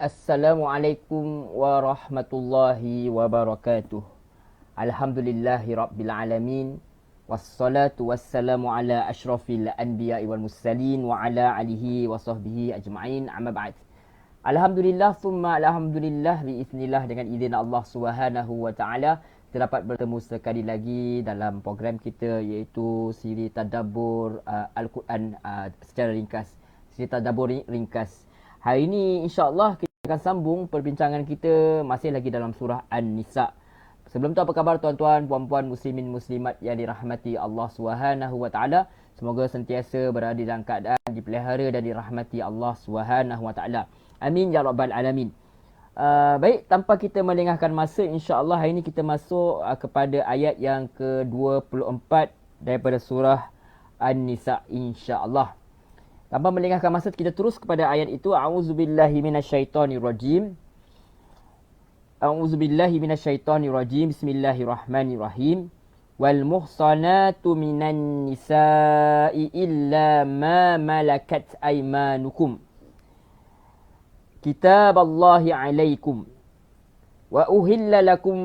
Assalamualaikum warahmatullahi wabarakatuh. Alhamdulillahi rabbil alamin. Wassalatu wassalamu ala asyrafil anbiya'i wal mursalin wa ala alihi wa sahbihi ajma'in. Amma ba'd. Alhamdulillah thumma alhamdulillah biiznillah, dengan izin Allah Subhanahu wa taala kita dapat bertemu sekali lagi dalam program kita, iaitu siri tadabbur Al-Quran secara ringkas. Siri tadabbur ringkas. Hari ini insya-Allah kita akan sambung perbincangan kita masih lagi dalam surah An-Nisa. Sebelum tu, apa khabar tuan-tuan, puan-puan, muslimin, muslimat yang dirahmati Allah Subhanahu wa taala? Semoga sentiasa berada dalam keadaan dipelihara dan dirahmati Allah Subhanahu wa taala. Amin ya rabbal alamin. Baik, tanpa kita melengahkan masa, insya-Allah hari ini kita masuk kepada ayat yang ke-24 daripada surah An-Nisa, insya-Allah. Tanpa melengahkan masa, kita terus kepada ayat itu. A'udzubillahi minasyaitonirrajim. A'udzubillahi minasyaitonirrajim. Bismillahirrahmanirrahim. Wal muhsanatu minan nisa'i illa ma malakat aymanukum. Kitaballahi alaikum. Wa uhilla lakum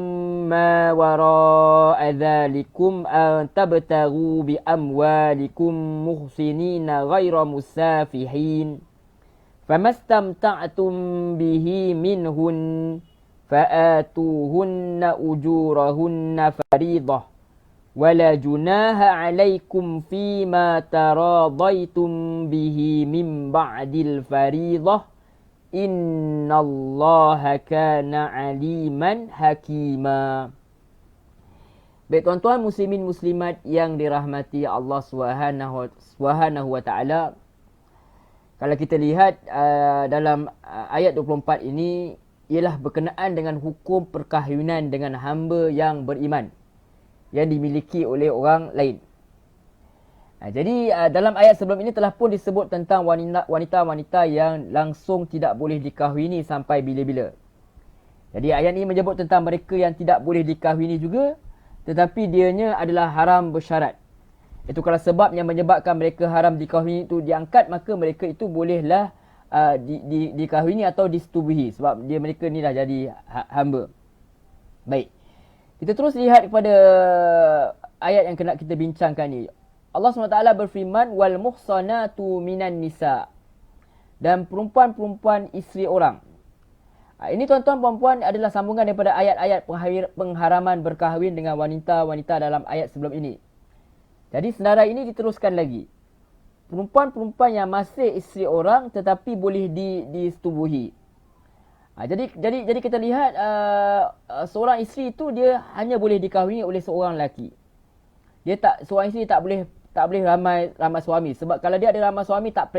ma wara'a dhalikum an tabtaghu bi amwalikum muhsinina ghaira musafihin. Famastamta'tum bihi minhun fa'atuhunna ujurahunna faridah. Wala junaha alaikum fima taradaitum bihi min ba'dil faridah. Innallaha kana aliman hakima. Baik tuan-tuan, muslimin muslimat yang dirahmati Allah Subhanahu wa taala, kalau kita lihat dalam ayat 24 ini ialah berkenaan dengan hukum perkahwinan dengan hamba yang beriman yang dimiliki oleh orang lain. Jadi dalam ayat sebelum ini telah pun disebut tentang wanita-wanita yang langsung tidak boleh dikahwini sampai bila-bila. Jadi ayat ini menyebut tentang mereka yang tidak boleh dikahwini juga, tetapi dianya adalah haram bersyarat. Itu kalau sebab yang menyebabkan mereka haram dikahwini itu diangkat, maka mereka itu bolehlah dikahwini atau disetubuhi, sebab mereka ni dah jadi hamba. Baik, kita terus lihat kepada ayat yang kena kita bincangkan ni. Allah SWT berfirman, wal muhsanatu minan nisa, dan perempuan-perempuan isteri orang. Ini tuan-tuan puan-puan adalah sambungan daripada ayat-ayat pengharaman berkahwin dengan wanita-wanita dalam ayat sebelum ini. Jadi senarai ini diteruskan lagi. Perempuan-perempuan yang masih isteri orang tetapi boleh disetubuhi. Jadi kita lihat seorang isteri itu dia hanya boleh dikahwini oleh seorang lelaki. Seorang isteri tak boleh ramai suami, sebab kalau dia ada ramai suami tak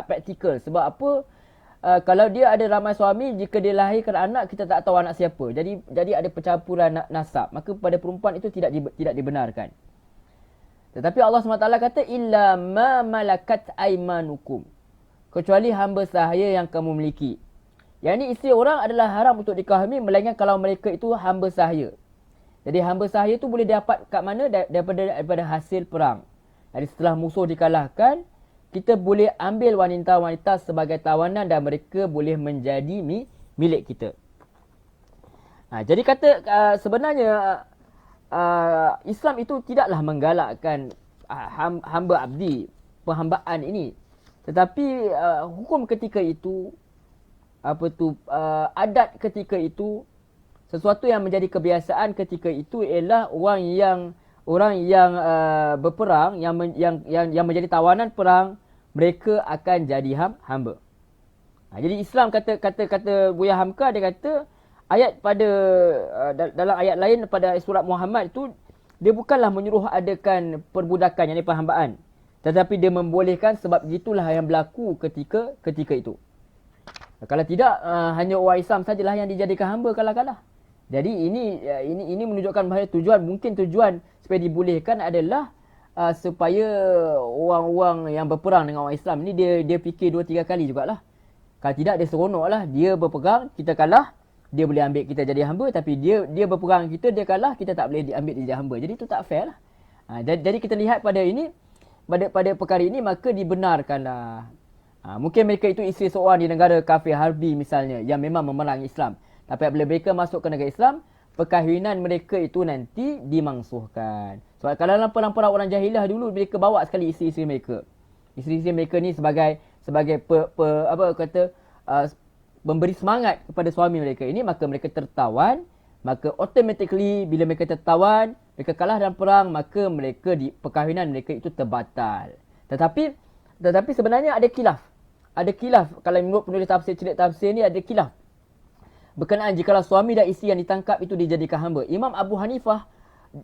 praktikal. Sebab apa? Kalau dia ada ramai suami, jika dia lahirkan anak, kita tak tahu anak siapa. Jadi ada pencampuran nasab. Maka pada perempuan itu tidak dibenarkan. Tetapi Allah SWT kata illa ma malakat aymanukum, kecuali hamba sahaya yang kamu miliki. Yang ini isteri orang adalah haram untuk dikahwini melainkan kalau mereka itu hamba sahaya. Jadi hamba sahaya itu boleh dapat kat mana? Daripada hasil perang. Jadi setelah musuh dikalahkan, kita boleh ambil wanita-wanita sebagai tawanan dan mereka boleh menjadi milik kita. Jadi kata sebenarnya Islam itu tidaklah menggalakkan hamba abdi, perhambaan ini. Tetapi hukum ketika itu, adat ketika itu, sesuatu yang menjadi kebiasaan ketika itu ialah orang yang berperang, yang menjadi tawanan perang, mereka akan jadi hamba. Jadi Islam kata Buya Hamka, dia kata ayat pada dalam ayat lain pada surat Muhammad itu, dia bukanlah menyuruh adakan perbudakan, yakni perhambaan, tetapi dia membolehkan, sebab itulah yang berlaku ketika itu. Kalau tidak, hanya orang Islam sajalah yang dijadikan hamba kalah-kalah. Jadi ini menunjukkan bahawa tujuan supaya dibolehkan adalah supaya orang-orang yang berperang dengan orang Islam ni dia fikir 2-3 kali jugalah. Kalau tidak, dia seronoklah, dia berperang, kita kalah, dia boleh ambil kita jadi hamba, tapi dia berperang kita, dia kalah, kita tak boleh diambil dia jadi hamba. Jadi itu tak fair lah. Jadi kita lihat pada perkara ini, maka dibenarkanlah Mungkin mereka itu isteri seorang di negara kafir harbi misalnya, yang memang memerangi Islam. Tapi apabila mereka masuk ke negara Islam, perkahwinan mereka itu nanti dimangsuhkan. Sebab kalau dalam perang-perang orang jahiliah dulu, mereka bawa sekali isteri-isteri mereka. Isteri-isteri mereka ni sebagai memberi semangat kepada suami mereka ini, maka mereka tertawan. Maka automatically bila mereka tertawan, mereka kalah dalam perang, maka perkahwinan mereka itu terbatal. Tetapi sebenarnya ada khilaf. Ada khilaf. Kalau menurut penulis tafsir, cerita tafsir ni ada khilaf berkenaan jikalau suami dan isteri yang ditangkap itu dijadikan hamba. Imam Abu Hanifah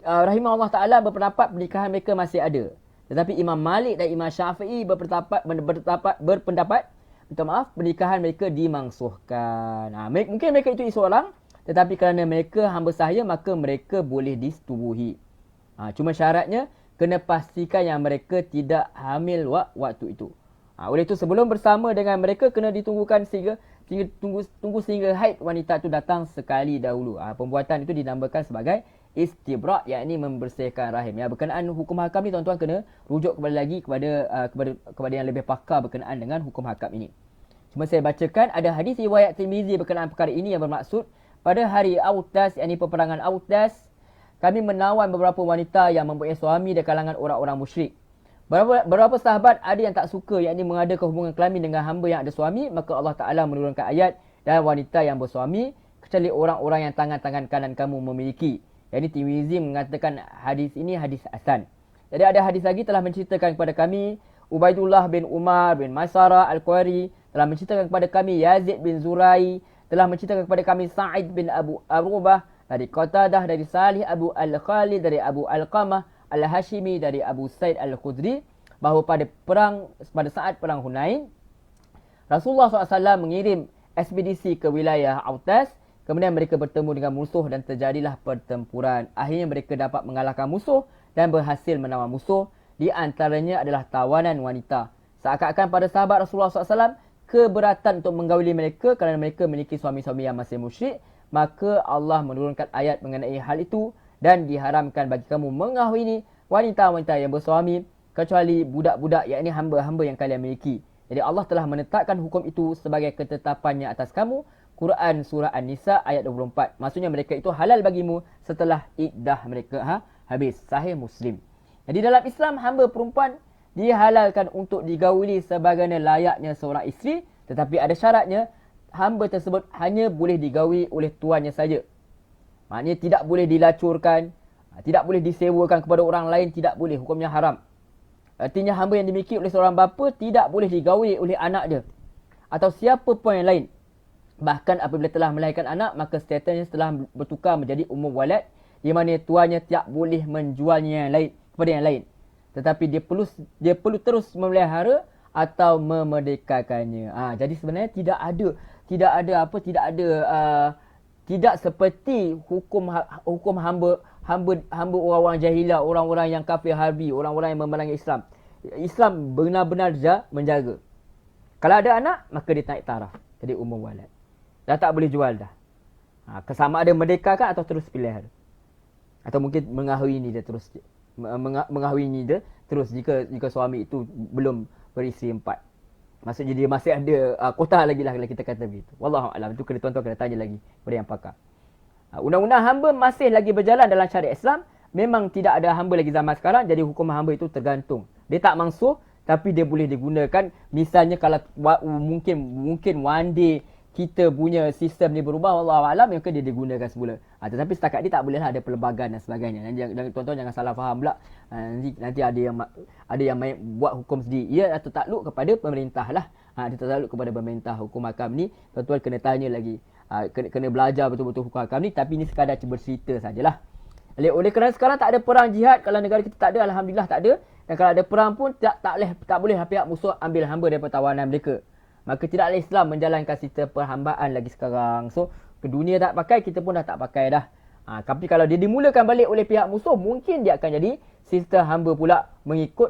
rahimahullah ta'ala berpendapat pernikahan mereka masih ada. Tetapi Imam Malik dan Imam Syafi'i berpendapat pernikahan mereka dimangsuhkan. Mungkin mereka itu seorang, tetapi kerana mereka hamba sahaya, maka mereka boleh disetubuhi. Cuma syaratnya kena pastikan yang mereka tidak hamil waktu itu. Oleh itu sebelum bersama dengan mereka kena ditunggukan sehingga haid wanita itu datang sekali dahulu. Pembuatan itu dinamakan sebagai istibra', yakni membersihkan rahim. Berkenaan hukum hakam ni tuan-tuan kena rujuk kepada yang lebih pakar berkenaan dengan hukum hakam ini. Cuma saya bacakan ada hadis riwayat Tirmizi berkenaan perkara ini yang bermaksud pada hari Autas, yakni peperangan Autas, kami menawan beberapa wanita yang mempunyai suami dari kalangan orang-orang musyrik. Beberapa sahabat ada yang tak suka, yakni mengadakan hubungan kelamin dengan hamba yang ada suami, maka Allah Ta'ala menurunkan ayat dan wanita yang bersuami kecuali orang-orang yang tangan-tangan kanan kamu memiliki. Yakni Tirmizi mengatakan hadis ini hadis hasan. Jadi ada hadis lagi telah menceritakan kepada kami Ubaidullah bin Umar bin Masara Al-Qari, telah menceritakan kepada kami Yazid bin Zurai, telah menceritakan kepada kami Sa'id bin Abu Arubah dari Qatadah, dari Salih Abu Al-Khalid, dari Abu Al-Qamah Al-Hashimi, dari Abu Said Al-Khudri, bahawa pada saat perang Hunain, Rasulullah SAW mengirim ekspedisi ke wilayah Autas. Kemudian mereka bertemu dengan musuh dan terjadilah pertempuran. Akhirnya mereka dapat mengalahkan musuh dan berhasil menawan musuh. Di antaranya adalah tawanan wanita. Seakan-akan pada sahabat Rasulullah SAW keberatan untuk menggawili mereka kerana mereka memiliki suami-suami yang masih musyrik. Maka Allah menurunkan ayat mengenai hal itu, dan diharamkan bagi kamu mengahwini wanita-wanita yang bersuami kecuali budak-budak, yakni hamba-hamba yang kalian miliki. Jadi Allah telah menetapkan hukum itu sebagai ketetapannya atas kamu. Quran surah An-Nisa ayat 24. Maksudnya mereka itu halal bagimu setelah iddah mereka habis. Sahih Muslim. Jadi dalam Islam, hamba perempuan dihalalkan untuk digauli sebagaimana layaknya seorang isteri, tetapi ada syaratnya. Hamba tersebut hanya boleh digauli oleh tuannya saja. Maknanya tidak boleh dilacurkan, tidak boleh disewakan kepada orang lain, tidak boleh, hukumnya haram. Artinya hamba yang dimiliki oleh seorang bapa tidak boleh digauli oleh anak dia atau siapa pun yang lain. Bahkan apabila telah melahirkan anak, maka statusnya telah bertukar menjadi umum walad, di mana tuannya tidak boleh menjualnya yang lain kepada yang lain. Tetapi dia perlu terus memelihara atau memerdekakannya. Jadi sebenarnya tidak seperti hukum hamba orang-orang jahiliah, orang-orang yang kafir harbi, orang-orang yang memerangi Islam. Islam benar-benar menjaga. Kalau ada anak, maka dia naik taraf jadi umum walad. Dah tak boleh jual dah. Sama ada merdekakan atau terus pelihara. Atau mungkin mengahwini dia terus jika suami itu belum beristeri 4. Maksudnya dia masih ada kota lagi lah, kita kata begitu. Wallahualam, itu tuan-tuan kena tanya lagi kepada yang pakar. Undang-undang hamba masih lagi berjalan dalam syariat Islam. Memang tidak ada hamba lagi zaman sekarang, jadi hukum hamba itu tergantung. Dia tak mangsuh, tapi dia boleh digunakan. Misalnya kalau mungkin one day kita punya sistem ni berubah, wallahualam, maka dia digunakan semula. Tetapi setakat ni tak bolehlah ada pelbagan dan sebagainya. Tuan-tuan jangan salah faham pula. Nanti ada yang main buat hukum sendiri. Ia atau takluk kepada pemerintah lah. Dia takluk kepada pemerintah. Hukum hakam ni tuan-tuan kena tanya lagi. Kena belajar betul-betul hukum hakam ni. Tapi ni sekadar bercerita sajalah. Oleh kerana sekarang tak ada perang jihad. Kalau negara kita tak ada, alhamdulillah tak ada. Dan kalau ada perang pun tak boleh pihak musuh ambil hamba daripada tawanan mereka. Maka tidaklah Islam menjalankan sistem perhambaan lagi sekarang. So, ke dunia tak pakai, kita pun dah tak pakai dah. Tapi kalau dia dimulakan balik oleh pihak musuh, mungkin dia akan jadi sistem hamba pula mengikut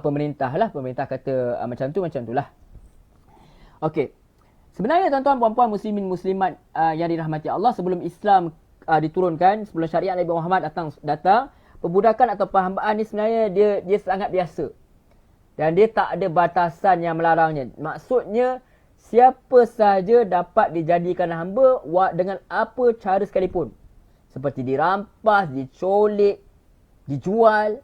pemerintah lah. Pemerintah kata macam tu lah. Okey. Sebenarnya tuan-tuan, puan-puan, muslimin, muslimat yang dirahmati Allah, sebelum Islam diturunkan, sebelum syariat Nabi Muhammad datang, perbudakan atau perhambaan ni sebenarnya dia sangat biasa. Dan dia tak ada batasan yang melarangnya. Maksudnya, siapa sahaja dapat dijadikan hamba dengan apa cara sekalipun. Seperti dirampas, dicolik, dijual.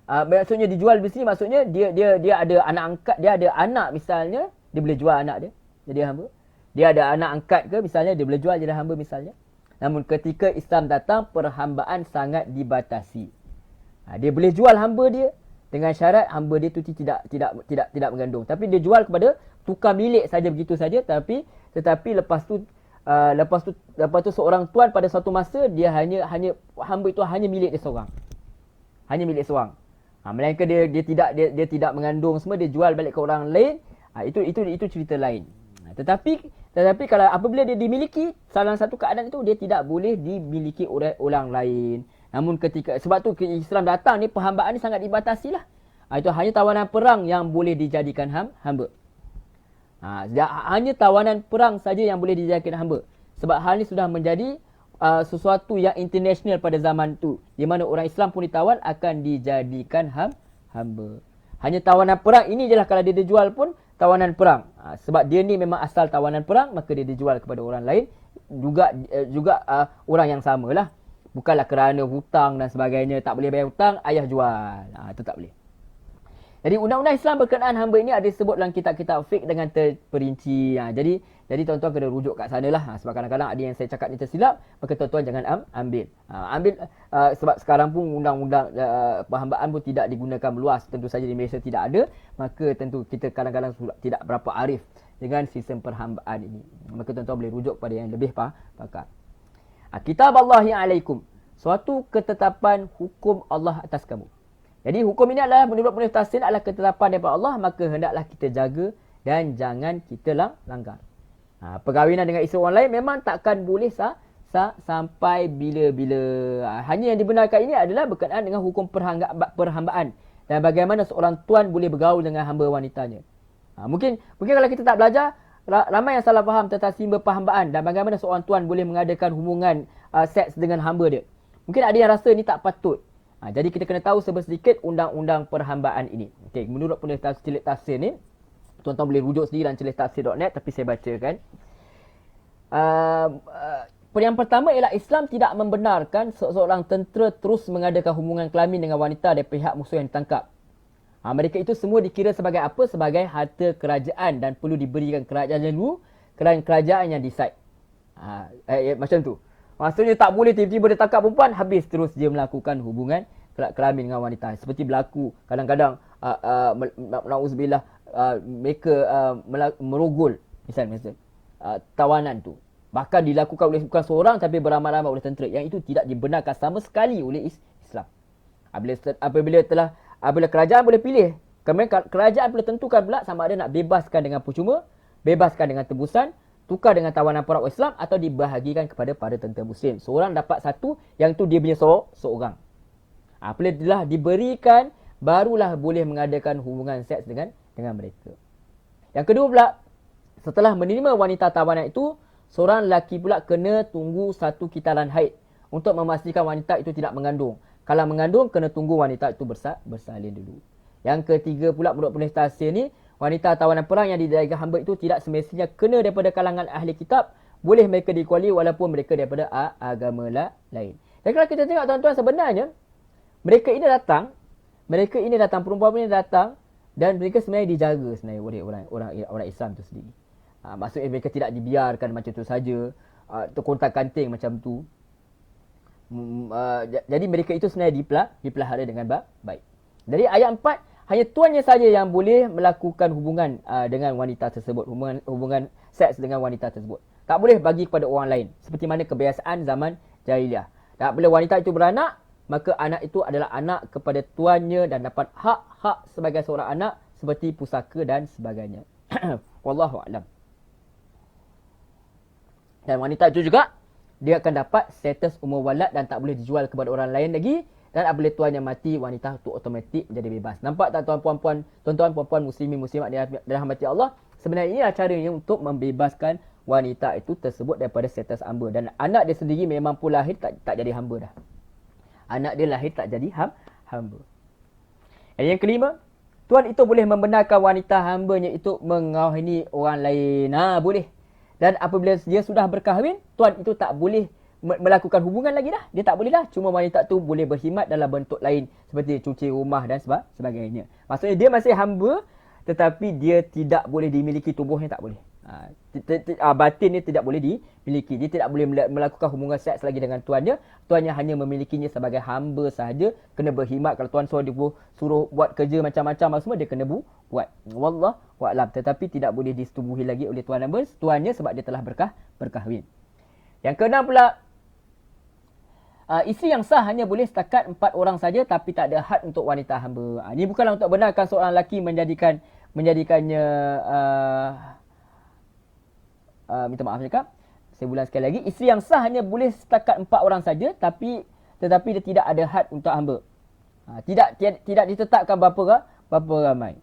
Maksudnya dijual di sini maksudnya dia ada anak angkat, dia ada anak misalnya, dia boleh jual anak dia jadi hamba. Dia ada anak angkat ke misalnya, dia boleh jual jadi hamba misalnya. Namun ketika Islam datang, perhambaan sangat dibatasi. Dia boleh jual hamba dia dengan syarat hamba dia tu tidak mengandung. Tapi dia jual kepada tukar milik saja begitu saja, tetapi lepas tu seorang tuan pada satu masa dia hanya hamba itu hanya milik dia seorang. Hanya milik seorang. Melainkan dia tidak mengandung semua, dia jual balik ke orang lain, itu cerita lain. Tetapi kalau apabila dia dimiliki, salah satu keadaan itu dia tidak boleh dimiliki oleh orang lain. Namun sebab tu Islam datang ni, perhambaan ni sangat dibatasi lah. Itu hanya tawanan perang yang boleh dijadikan hamba. Hanya tawanan perang saja yang boleh dijadikan hamba. Sebab hal ni sudah menjadi sesuatu yang international pada zaman tu, di mana orang Islam pun ditawan akan dijadikan hamba. Hanya tawanan perang ini je lah, kalau dia dijual pun tawanan perang. Sebab dia ni memang asal tawanan perang, maka dia dijual kepada orang lain juga orang yang samalah. Bukanlah kerana hutang dan sebagainya, tak boleh bayar hutang, ayah jual. Itu tak boleh. Jadi undang-undang Islam berkenaan hamba ini ada disebut dalam kitab-kitab fiqh dengan terperinci. Jadi tuan-tuan kena rujuk kat sana lah. Sebab kadang-kadang ada yang saya cakap ni tersilap, maka tuan-tuan jangan ambil. Sebab sekarang pun undang-undang perhambaan pun tidak digunakan meluas. Tentu saja di Malaysia tidak ada. Maka tentu kita kadang-kadang tidak berapa arif dengan sistem perhambaan ini. Maka tuan-tuan boleh rujuk pada yang lebih pakar. Kitab Allahi alaikum. Suatu ketetapan hukum Allah atas kamu. Jadi hukum ini adalah menurut penulis tafsir adalah ketetapan daripada Allah, maka hendaklah kita jaga dan jangan kita langgar. Perkahwinan dengan isteri orang lain memang takkan boleh sampai bila-bila. Hanya yang dibenarkan ini adalah berkenaan dengan hukum perhambaan dan bagaimana seorang tuan boleh bergaul dengan hamba wanitanya. Mungkin kalau kita tak belajar, ramai yang salah faham tentang simbol perhambaan dan bagaimana seorang tuan boleh mengadakan hubungan seks dengan hamba dia. Mungkin ada yang rasa ni tak patut. Jadi kita kena tahu sedikit undang-undang perhambaan ini. Okey, menurut penulis celik tafsir ni, tuan-tuan boleh rujuk sendiri dalam celiktafsir.net, tapi saya bacakan. Yang pertama ialah Islam tidak membenarkan seorang tentera terus mengadakan hubungan kelamin dengan wanita dari pihak musuh yang ditangkap. Mereka itu semua dikira sebagai apa? Sebagai harta kerajaan dan perlu diberikan kerajaan dulu, kerana kerajaan yang decide. Macam tu. Maksudnya tak boleh tiba-tiba dia tangkap perempuan, habis terus dia melakukan hubungan kelamin dengan wanita. Seperti berlaku kadang-kadang na'udzubillah, mereka merogol misalnya tawanan tu. Bahkan dilakukan oleh bukan seorang tapi beramai-ramai oleh tentera. Yang itu tidak dibenarkan sama sekali oleh Islam. Apabila kerajaan boleh pilih, kemudian kerajaan boleh tentukan pula sama ada nak bebaskan dengan percuma, bebaskan dengan tebusan, tukar dengan tawanan perang Islam atau dibahagikan kepada para tentera muslim. Seorang dapat satu, yang tu dia punya seorang. Apabila diberikan, barulah boleh mengadakan hubungan seks dengan mereka. Yang kedua pula, setelah menerima wanita tawanan itu, seorang lelaki pula kena tunggu satu kitaran haid untuk memastikan wanita itu tidak mengandung. Kalau mengandung, kena tunggu wanita itu bersalin dulu. Yang ketiga pula, menurut penulis tafsir ni, wanita tawanan perang yang dijadikan hamba itu tidak semestinya kena daripada kalangan ahli kitab. Boleh mereka dikuali walaupun mereka daripada agama lain. Dan kalau kita tengok tuan-tuan, sebenarnya mereka ini datang, perempuan ini datang dan mereka sebenarnya dijaga sebenarnya oleh orang Islam itu sendiri. Maksudnya mereka tidak dibiarkan macam tu saja, terkontak-kanting macam tu. Jadi mereka itu sebenarnya dipelihara dengan baik. Dari ayat 4, hanya tuannya saja yang boleh melakukan hubungan dengan wanita tersebut, hubungan seks dengan wanita tersebut. Tak boleh bagi kepada orang lain, seperti mana kebiasaan zaman jahiliah. Dan bila wanita itu beranak, maka anak itu adalah anak kepada tuannya dan dapat hak-hak sebagai seorang anak seperti pusaka dan sebagainya. Wallahu a'lam. Dan wanita itu juga dia akan dapat status umur walad dan tak boleh dijual kepada orang lain lagi. Dan apabila tuannya mati, wanita itu automatik menjadi bebas. Nampak tak tuan-tuan puan-puan muslimin muslimat dirahmati Allah? Sebenarnya inilah caranya untuk membebaskan wanita itu tersebut daripada status hamba. Dan anak dia sendiri memang pun lahir tak jadi hamba dah. Anak dia lahir tak jadi hamba. Dan yang kelima, tuan itu boleh membenarkan wanita hambanya itu mengahwini orang lain. Boleh. Dan apabila dia sudah berkahwin, tuan itu tak boleh melakukan hubungan lagi dah. Dia tak boleh dah. Cuma wanita tu boleh berkhidmat dalam bentuk lain seperti cuci rumah dan sebagainya. Maksudnya dia masih hamba tetapi dia tidak boleh dimiliki, tubuhnya tak boleh. Batin ni tidak boleh dimiliki. Dia tidak boleh melakukan hubungan seks lagi dengan tuannya. Tuannya hanya memilikinya sebagai hamba sahaja. Kena berkhidmat. Kalau tuan suruh buat kerja macam-macam semua, dia kena buat. Wallah wa'lam. Tetapi tidak boleh disetubuhi lagi oleh tuannya sebab dia telah berkahwin. Yang keenam pula, isteri yang sah hanya boleh setakat 4 orang saja tapi tak ada had untuk wanita hamba. Ini bukanlah untuk benarkan seorang lelaki menjadikannya minta maaf cakap, saya ulang sekali lagi, isteri yang sah hanya boleh setakat 4 orang saja tetapi dia tidak ada had untuk hamba. Tidak ditetapkan berapa ramai.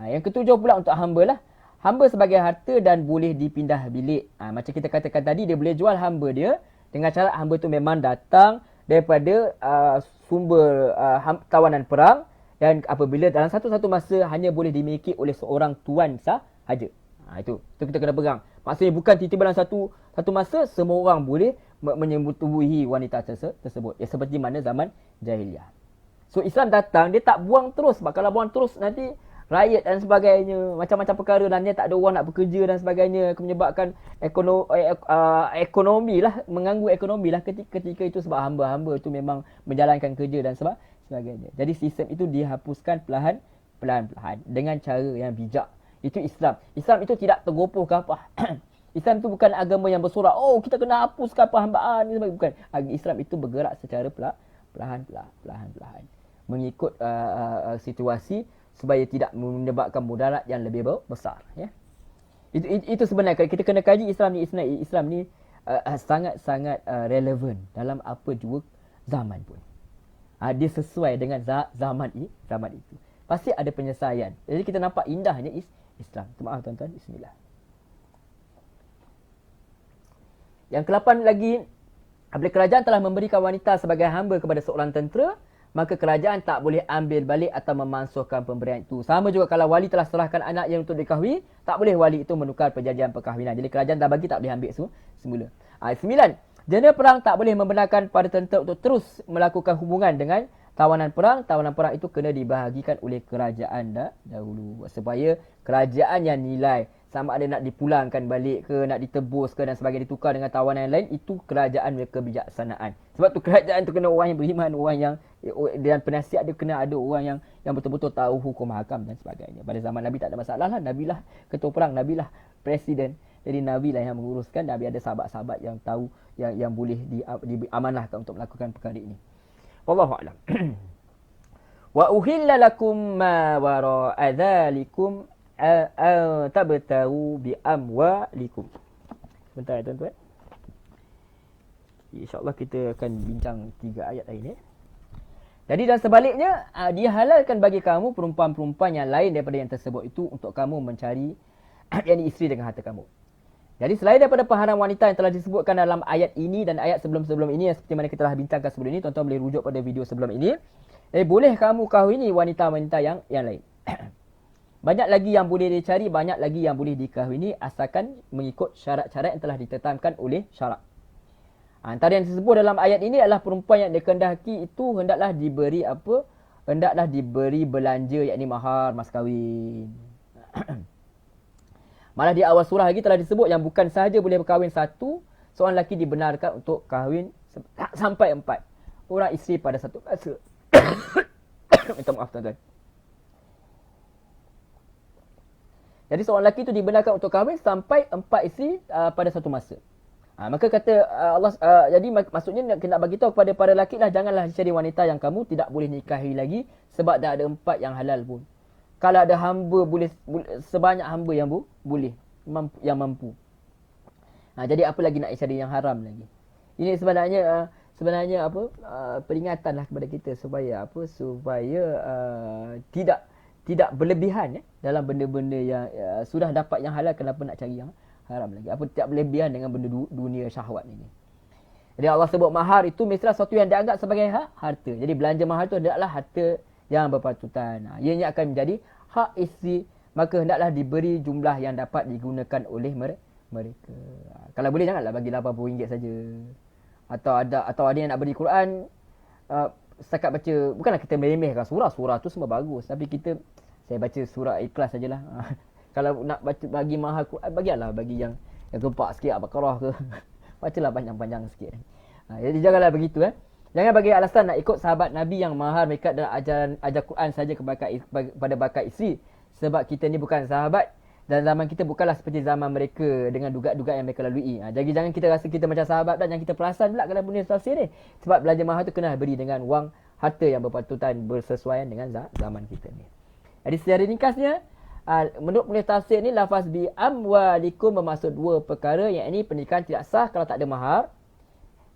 Yang ketujuh pula untuk hamba lah. Hamba sebagai harta dan boleh dipindah bilik. Macam kita katakan tadi, dia boleh jual hamba dia dengan syarat hamba tu memang datang daripada sumber tawanan perang dan apabila dalam satu-satu masa hanya boleh dimiliki oleh seorang tuan sahaja. Itu kita kena pegang. Maksudnya bukan tiba-tiba dalam satu masa semua orang boleh menyetubuhi wanita tersebut. Ya, seperti mana zaman jahiliah. So Islam datang, dia tak buang terus. Sebab kalau buang terus nanti riot dan sebagainya, macam-macam perkara dan dia tak ada orang nak bekerja dan sebagainya, menyebabkan ekonomi lah, mengganggu ekonomi lah ketika itu sebab hamba-hamba itu memang menjalankan kerja dan sebagainya. Jadi sistem itu dihapuskan perlahan-lahan dengan cara yang bijak. Itu Islam. Islam itu tidak tergopoh ke apa. Islam itu bukan agama yang bersorak, kita kena hapuskan perhambaan. Bukan. Islam itu bergerak secara perlahan-lahan. Mengikut situasi supaya tidak menyebabkan mudarat yang lebih besar. Ya. Itu sebenarnya kita kena kaji Islam ni sangat-sangat relevan dalam apa jua zaman pun. Dia sesuai dengan zaman itu. Pasti ada penyelesaian. Jadi kita nampak indahnya Islam. Maaf tuan-tuan. Bismillah. Yang ke-8 lagi, apabila kerajaan telah memberikan wanita sebagai hamba kepada seorang tentera, maka kerajaan tak boleh ambil balik atau memansuhkan pemberian itu. Sama juga kalau wali telah serahkan anak yang untuk dikahwini, tak boleh wali itu menukar perjanjian perkahwinan. Jadi kerajaan dah bagi, tak boleh ambil semula. 9. Jenis perang tak boleh membenarkan pada tentera untuk terus melakukan hubungan dengan tawanan perang. Tawanan perang itu kena dibahagikan oleh kerajaan dahulu. Supaya kerajaan yang nilai sama ada nak dipulangkan balik ke, nak ditebus ke dan sebagainya, ditukar dengan tawanan yang lain, itu kerajaan mereka kebijaksanaan. Sebab tu kerajaan tu kena orang yang beriman, orang yang, dan penasihat dia kena ada orang yang betul-betul tahu hukum hakam dan sebagainya. Pada zaman Nabi tak ada masalah lah. Nabi lah ketua perang, Nabi lah presiden. Jadi Nabi lah yang menguruskan. Nabi ada sahabat-sahabat yang tahu, yang boleh diamanahkan untuk melakukan perkara ini. Wallahu a'lam. Wa uhilla lakum ma wara'a dzalikum tabtaru bi amwalikum. Sebentar ya tuan-tuan. InsyaAllah kita akan bincang 3 ayat lain. Jadi dan sebaliknya, dihalalkan bagi kamu perempuan-perempuan yang lain daripada yang tersebut itu untuk kamu mencari yakni isteri dengan harta kamu. Jadi selain daripada paharan wanita yang telah disebutkan dalam ayat ini dan ayat sebelum-sebelum ini, seperti mana kita telah bincangkan sebelum ini, tuan-tuan boleh rujuk pada video sebelum ini. Boleh kamu kahwini wanita-wanita yang lain. Banyak lagi yang boleh dicari, banyak lagi yang boleh dikahwini asalkan mengikut syarat-syarat yang telah ditetapkan oleh syarak. Antara yang disebut dalam ayat ini adalah perempuan yang dikehendaki itu hendaklah diberi apa? Hendaklah diberi belanja, yakni mahar, mas kahwin. Malah di awal surah lagi telah disebut yang bukan sahaja boleh berkahwin satu, seorang lelaki dibenarkan untuk kahwin sampai 4 orang isteri pada satu masa. Minta maaf tuan-tuan. Jadi seorang lelaki itu dibenarkan untuk kahwin sampai 4 isteri pada satu masa. Maka kata Allah, jadi maksudnya nak bagi tahu kepada para lelaki lah, janganlah cari wanita yang kamu tidak boleh nikahi lagi sebab dah ada 4 yang halal pun. Kalau ada hamba boleh sebanyak hamba yang boleh yang mampu. Jadi apa lagi nak cari yang haram lagi? Ini sebenarnya apa peringatanlah kepada kita supaya tidak berlebihan dalam benda-benda yang sudah dapat yang halal, kenapa nak cari yang haram lagi? Apa tidak berlebihan dengan benda dunia syahwat ini? Jadi Allah sebut mahar itu mestilah sesuatu yang dianggap sebagai harta. Jadi belanja mahar itu adalah harta yang berpatutan. Ianya akan menjadi hak isteri, maka hendaklah diberi jumlah yang dapat digunakan oleh mereka. Kalau boleh janganlah bagi RM80 saja. Atau ada yang nak beri Quran setakat baca, bukanlah kita meremehkan surah tu semua bagus, tapi saya baca surah Ikhlas sajalah. Kalau nak baca bagi mahal Quran, bagilah bagi yang gempak sikit, Al-Baqarah ke. Bacalah panjang-panjang sikit. Jadi janganlah begitu. Jangan bagi alasan nak ikut sahabat Nabi yang mahal mereka dalam ajar Quran saja kepada bakat isteri. Sebab kita ni bukan sahabat dan zaman kita bukanlah seperti zaman mereka dengan dugat-dugat yang mereka lalui. Jadi jangan kita rasa kita macam sahabat dan jangan kita perasan pula kalau benda tafsir ni. Sebab belanja mahal tu kena beri dengan wang harta yang berpatutan bersesuaian dengan zaman kita ni. Jadi secara ringkasnya, menurut penulis tafsir ni, lafaz bi amwalikum bermaksud dua perkara, yang ini pernikahan tidak sah kalau tak ada mahar.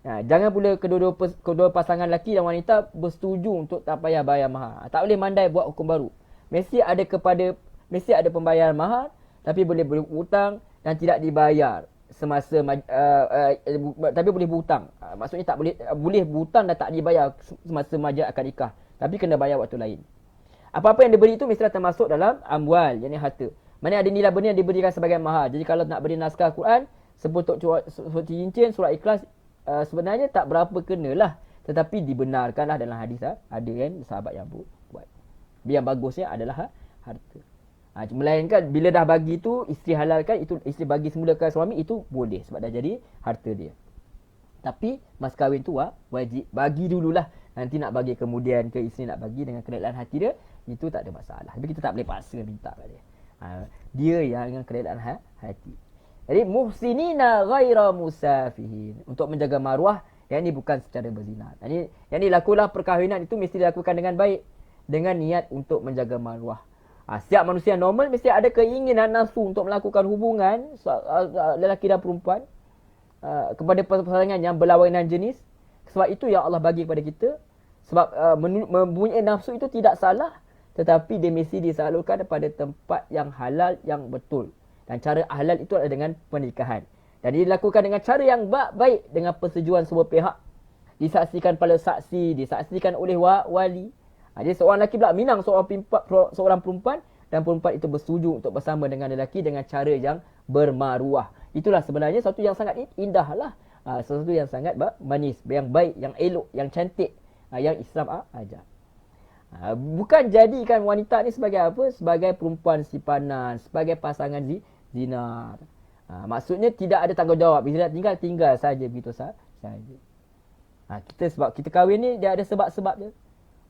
Jangan pula kedua pasangan lelaki dan wanita bersetuju untuk tak payah bayar mahar. Tak boleh mandai buat hukum baru. Mesti ada pembayaran mahar, tapi boleh berhutang dan tidak dibayar semasa tapi boleh berhutang. Maksudnya tak boleh berhutang dan tak dibayar semasa majlis akad nikah, tapi kena bayar waktu lain. Apa-apa yang diberi itu mestilah termasuk dalam amwal, yakni harta. Mana ada nilai benda yang diberikan sebagai mahar. Jadi kalau nak beri naskah Quran, seputuk cincin, surah Ikhlas, sebenarnya tak berapa kenalah, tetapi dibenarkanlah dalam hadis. Ada kan sahabat yang buat. Yang bagusnya adalah harta. Melainkan bila dah bagi tu, isteri halalkan, itu isteri bagi semula ke suami, itu boleh sebab dah jadi harta dia. Tapi mas kahwin tu wajib bagi dululah. Nanti nak bagi kemudian ke isteri nak bagi dengan kerelaan hati dia, itu tak ada masalah. Tapi kita tak boleh paksa minta kat dia. Dia yang dengan kerelaan hati. Jadi muhsinina ghaira musafihin, untuk menjaga maruah, yang ini bukan secara berzina. Yang ini lakulah perkahwinan itu mesti dilakukan dengan baik, dengan niat untuk menjaga maruah. Setiap manusia normal mesti ada keinginan nafsu untuk melakukan hubungan lelaki dan perempuan kepada pasangan yang berlainan jenis. Sebab itu yang Allah bagi kepada kita. Sebab mempunyai nafsu itu tidak salah, tetapi dia mesti disalurkan pada tempat yang halal, yang betul. Dan cara halal itu adalah dengan pernikahan. Dan dia dilakukan dengan cara yang baik, dengan persetujuan semua pihak. Disaksikan pada saksi, disaksikan oleh wali. Jadi seorang lelaki pula minang seorang perempuan, dan perempuan itu bersetuju untuk bersama dengan lelaki dengan cara yang bermaruah. Itulah sebenarnya sesuatu yang sangat indah lah. Sesuatu yang sangat manis, yang baik, yang elok, yang cantik, yang Islam ajar. Bukan jadikan wanita ni sebagai apa? Sebagai perempuan simpanan, sebagai pasangan zina. Maksudnya tidak ada tanggungjawab. Bila nak tinggal saja begitu saja. Sebab kita kahwin ni dia ada sebab-sebab dia.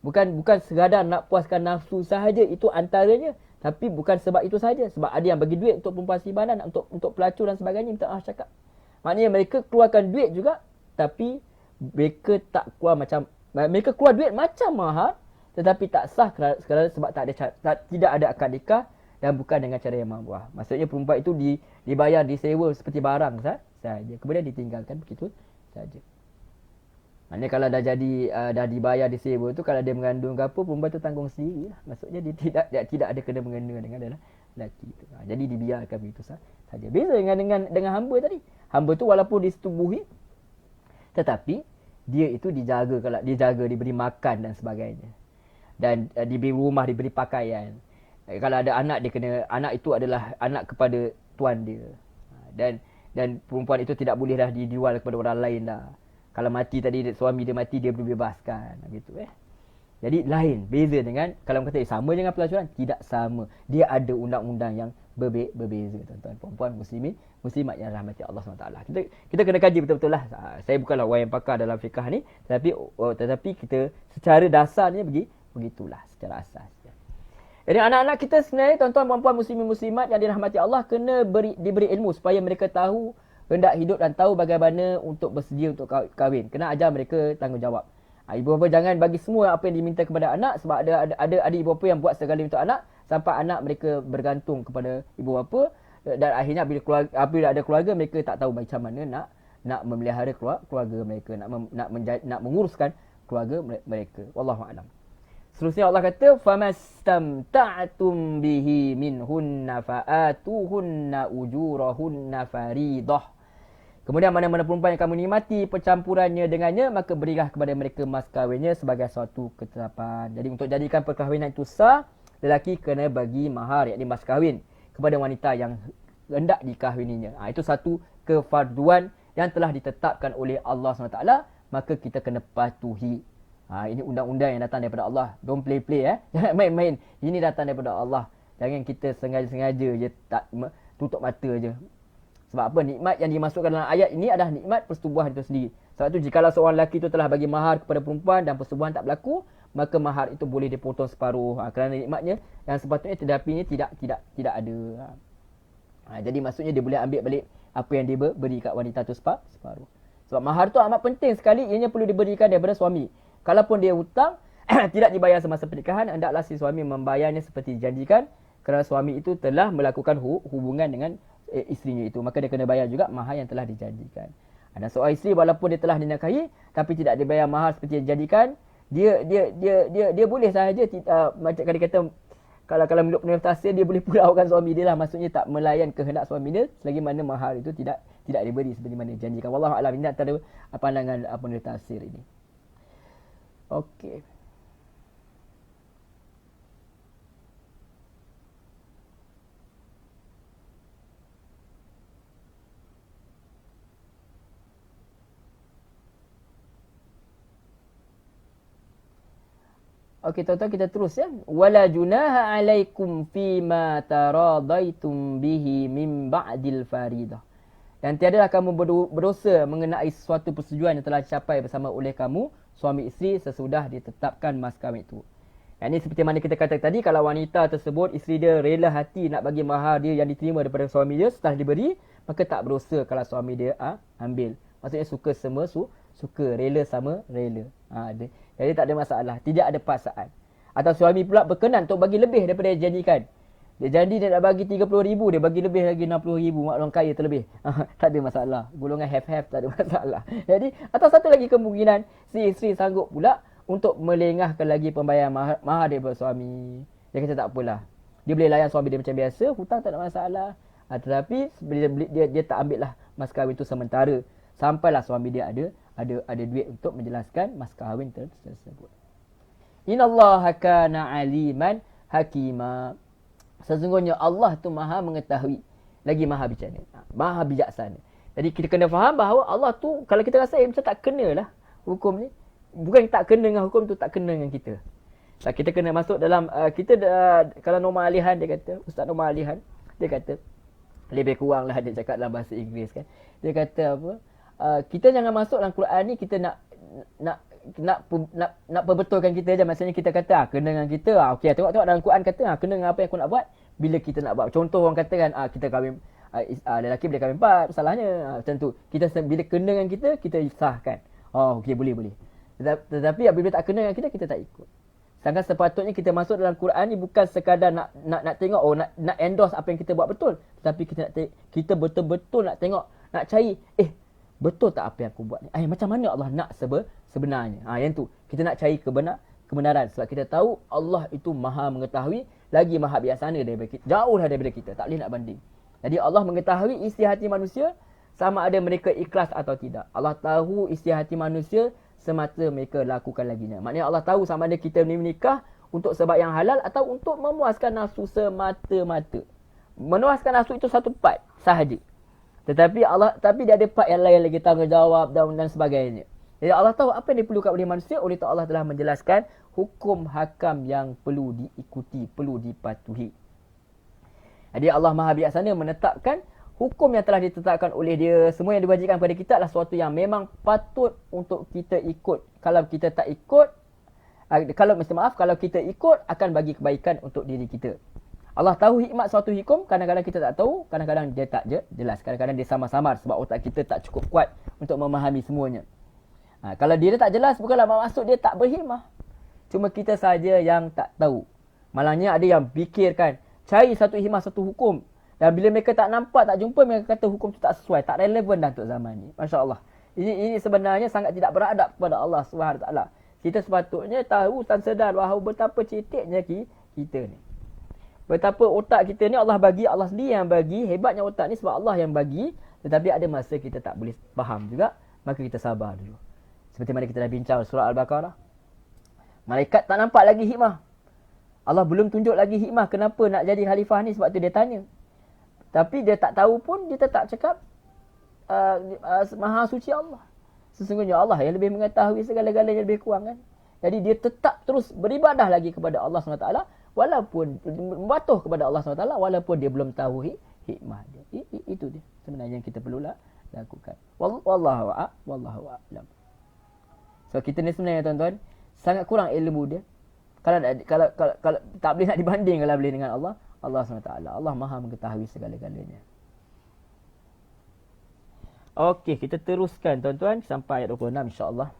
Bukan sekadar nak puaskan nafsu sahaja, itu antaranya. Tapi bukan sebab itu sahaja. Sebab ada yang bagi duit untuk perempuan simpanan, untuk pelacur dan sebagainya, minta cakap. Maknanya mereka keluarkan duit juga, tapi mereka tak keluar mereka keluar duit macam mahar, tetapi tak sah kerana sebab tidak ada akad nikah dan bukan dengan cara yang maruah. Maksudnya perempuan itu dibayar, disewa seperti barang saja. Kemudian ditinggalkan begitu saja. Maknanya kalau dah dibayar, disewa tu, kalau dia mengandung ke apa, perempuan tu tanggung sendiri lah. Maksudnya dia tidak ada kena mengena dengan lelaki tu. Jadi dibiarkan begitu saja. Beza dengan hamba tadi. Hamba tu walaupun disetubuhi, tetapi dia itu dijaga, diberi makan dan sebagainya. Dan diberi rumah, diberi pakaian. Kalau ada anak, anak itu adalah anak kepada tuan dia. Dan perempuan itu tidak boleh dah dijual kepada orang lain dah. Kalau mati tadi, suami dia mati, dia dibebaskan gitu. Jadi lain, beza dengan kalau kata sama dengan pelacuran, tidak sama. Dia ada undang-undang yang berbeza, tuan-tuan perempuan muslimat yang rahmati Allah SWT. Kita kena kaji betul-betul lah. Saya bukanlah orang yang pakar dalam fiqh ni, tetapi kita secara dasarnya begitulah secara asas. Jadi anak-anak kita sebenarnya, tuan-tuan perempuan muslimat yang dirahmati Allah, kena diberi ilmu supaya mereka tahu hendak hidup dan tahu bagaimana untuk bersedia untuk kahwin. Kena ajar mereka tanggungjawab. Ibu bapa jangan bagi semua apa yang diminta kepada anak, sebab ada ibu bapa yang buat segala untuk anak sampai anak mereka bergantung kepada ibu bapa, dan akhirnya bila ada keluarga, mereka tak tahu macam mana nak memelihara keluarga mereka, nak menguruskan keluarga mereka. Wallahu a'lam. Seterusnya Allah kata, famastamta'tum bihi minhunna fa'atuhunna ujurahunna faridah. Kemudian mana-mana perempuan yang kamu nikmati percampurannya dengannya, maka berilah kepada mereka mas kahwinnya sebagai suatu ketetapan. Jadi untuk jadikan perkahwinan itu sah, lelaki kena bagi mahar, iaitu mas kahwin, kepada wanita yang hendak dikahwininya. Itu satu kefarduan yang telah ditetapkan oleh Allah SWT, maka kita kena patuhi. Ini undang-undang yang datang daripada Allah. Don't play-play. Jangan main-main. Ini datang daripada Allah. Jangan kita sengaja-sengaja je tak tutup mata je. Sebab apa? Nikmat yang dimasukkan dalam ayat ini adalah nikmat persetubuhan itu sendiri. Sebab itu jikalau seorang lelaki itu telah bagi mahar kepada perempuan dan persetubuhan tak berlaku, maka mahar itu boleh dipotong separuh. Kerana nikmatnya yang sepatutnya tetapi tidak ada. Jadi maksudnya dia boleh ambil balik apa yang dia beri kat wanita itu separuh. Sebab mahar tu amat penting sekali, ianya perlu diberikan daripada suami. Kalaupun dia hutang tidak dibayar semasa pernikahan, hendaklah si suami membayarnya seperti dijanjikan, kerana suami itu telah melakukan hubungan dengan isterinya itu, maka dia kena bayar juga mahar yang telah dijanjikan. Dan seorang isteri walaupun dia telah dinikahi tapi tidak dibayar mahar seperti yang dijanjikan, dia boleh sahaja macam kali kata kalau menurut penulis tafsir, dia boleh pulaukan suami dia lah, maksudnya tak melayan kehendak suami dia selagi mana mahar itu tidak diberi seperti mana dijanjikan. Wallahu a'lam, ini antara pandangan penulis tafsir ini. Okey. Okey, tuan-tuan, kita terus ya. Wala junaha alaikum fima taradaitum bihi min ba'dil faridah. Dan tiadalah kamu berdosa mengenai sesuatu persetujuan yang telah dicapai bersama oleh kamu suami isteri sesudah ditetapkan mas kahwin itu. Yang ini seperti mana kita kata tadi, kalau wanita tersebut isteri dia rela hati nak bagi mahar dia yang diterima daripada suami dia setelah diberi, maka tak berdosa kalau suami dia ambil. Maksudnya suka semua suka, rela sama rela. Jadi tak ada masalah, tidak ada paksaan. Atau suami pula berkenan untuk bagi lebih daripada yang janjikan. Dia janji dia nak bagi 30,000, dia bagi lebih lagi 60,000, mak orang kaya terlebih. Tak ada masalah. Golongan have-have tak ada masalah. Jadi, atau satu lagi kemungkinan, si isteri sanggup pula untuk melengahkan lagi pembayaran mahar daripada suami. Dia kata tak apalah. Dia boleh layan suami dia macam biasa, hutang tak ada masalah. Tetapi dia tak ambil lah mas kahwin tu sementara. Sampailah suami dia ada duit untuk menjelaskan mas kahwin tersebut. Innallaha kana aliman hakima. Sesungguhnya Allah tu maha mengetahui, lagi maha bijaksana, maha bijaksana. Jadi kita kena faham bahawa Allah tu, kalau kita rasa macam tak kena lah hukum ni, bukan tak kena dengan hukum tu, tak kena dengan kita. Kita kena masuk dalam kalau Norma Alihan dia kata, Ustaz Norma Alihan dia kata, lebih kurang lah dia cakap dalam bahasa Inggeris kan. Dia kata apa? Kita jangan masuk dalam Quran ni kita nak perbetulkan kita je. Maksudnya kita kata kena dengan kita. Okey, tengok dalam Quran kata kena dengan apa yang aku nak buat bila kita nak buat. Contoh orang kata kan kita kahwin lelaki boleh kahwin 4, salahnya macam tu. Kita bila kena dengan kita sahkan. Okey, boleh. Tetapi apabila tak kena dengan kita tak ikut. Sedangkan sepatutnya kita masuk dalam Quran ni bukan sekadar nak tengok nak endorse apa yang kita buat betul, tetapi kita betul-betul nak tengok, nak cari betul tak apa yang aku buat ni? Macam mana Allah nak sebenarnya? Yang tu. Kita nak cari kebenaran. Sebab kita tahu Allah itu maha mengetahui, lagi maha bijaksana daripada kita. Jauhlah daripada kita. Tak boleh nak banding. Jadi Allah mengetahui isi hati manusia sama ada mereka ikhlas atau tidak. Allah tahu isi hati manusia semata mereka lakukan laginya. Maknanya Allah tahu sama ada kita ni menikah untuk sebab yang halal atau untuk memuaskan nafsu semata-mata. Memuaskan nafsu itu satu part sahaja. Tetapi dia ada part yang lain lagi, tanggungjawab dan sebagainya. Jadi Allah tahu apa yang diperlukan oleh manusia, oleh itu Allah telah menjelaskan hukum hakam yang perlu diikuti, perlu dipatuhi. Jadi Allah Maha Bijaksana menetapkan hukum yang telah ditetapkan oleh dia. Semua yang diwajibkan kepada kita adalah sesuatu yang memang patut untuk kita ikut. Kalau kita tak ikut, kalau kita ikut akan bagi kebaikan untuk diri kita. Allah tahu hikmat suatu hukum, kadang-kadang kita tak tahu, kadang-kadang dia tak jelas, kadang-kadang dia samar-samar sebab otak kita tak cukup kuat untuk memahami semuanya. Kalau dia tak jelas, bukanlah maksud dia tak berhikmah. Cuma kita saja yang tak tahu. Malangnya ada yang fikirkan, cari satu hikmah, satu hukum. Dan bila mereka tak nampak, tak jumpa, mereka kata hukum tu tak sesuai, tak relevan dah untuk zaman ni. Masya Allah. Ini sebenarnya sangat tidak beradab kepada Allah SWT. Kita sepatutnya tahu dan sedar bahawa betapa ceteknya kita ni. Betapa otak kita ni Allah bagi, Allah sendiri yang bagi. Hebatnya otak ni sebab Allah yang bagi. Tetapi ada masa kita tak boleh faham juga, maka kita sabar dulu. Seperti mana kita dah bincang surah Al-Baqarah. Malaikat tak nampak lagi hikmah. Allah belum tunjuk lagi hikmah kenapa nak jadi khalifah ni, sebab tu dia tanya. Tapi dia tak tahu pun, dia tetap cakap Maha Suci Allah. Sesungguhnya Allah yang lebih mengetahui segala-galanya lebih kurang kan. Jadi dia tetap terus beribadah lagi kepada Allah SWT, walaupun membatuh kepada Allah SWT, walaupun dia belum tahu hikmah dia. Itu dia sebenarnya yang kita perlulah lakukan. Wallahu a'lam. So kita ni sebenarnya tuan-tuan sangat kurang ilmu dia. Kalau tak boleh nak dibanding kalau boleh dengan Allah SWT. Allah Maha mengetahui segala-galanya. Okey, kita teruskan tuan-tuan sampai ayat 26 insya-Allah.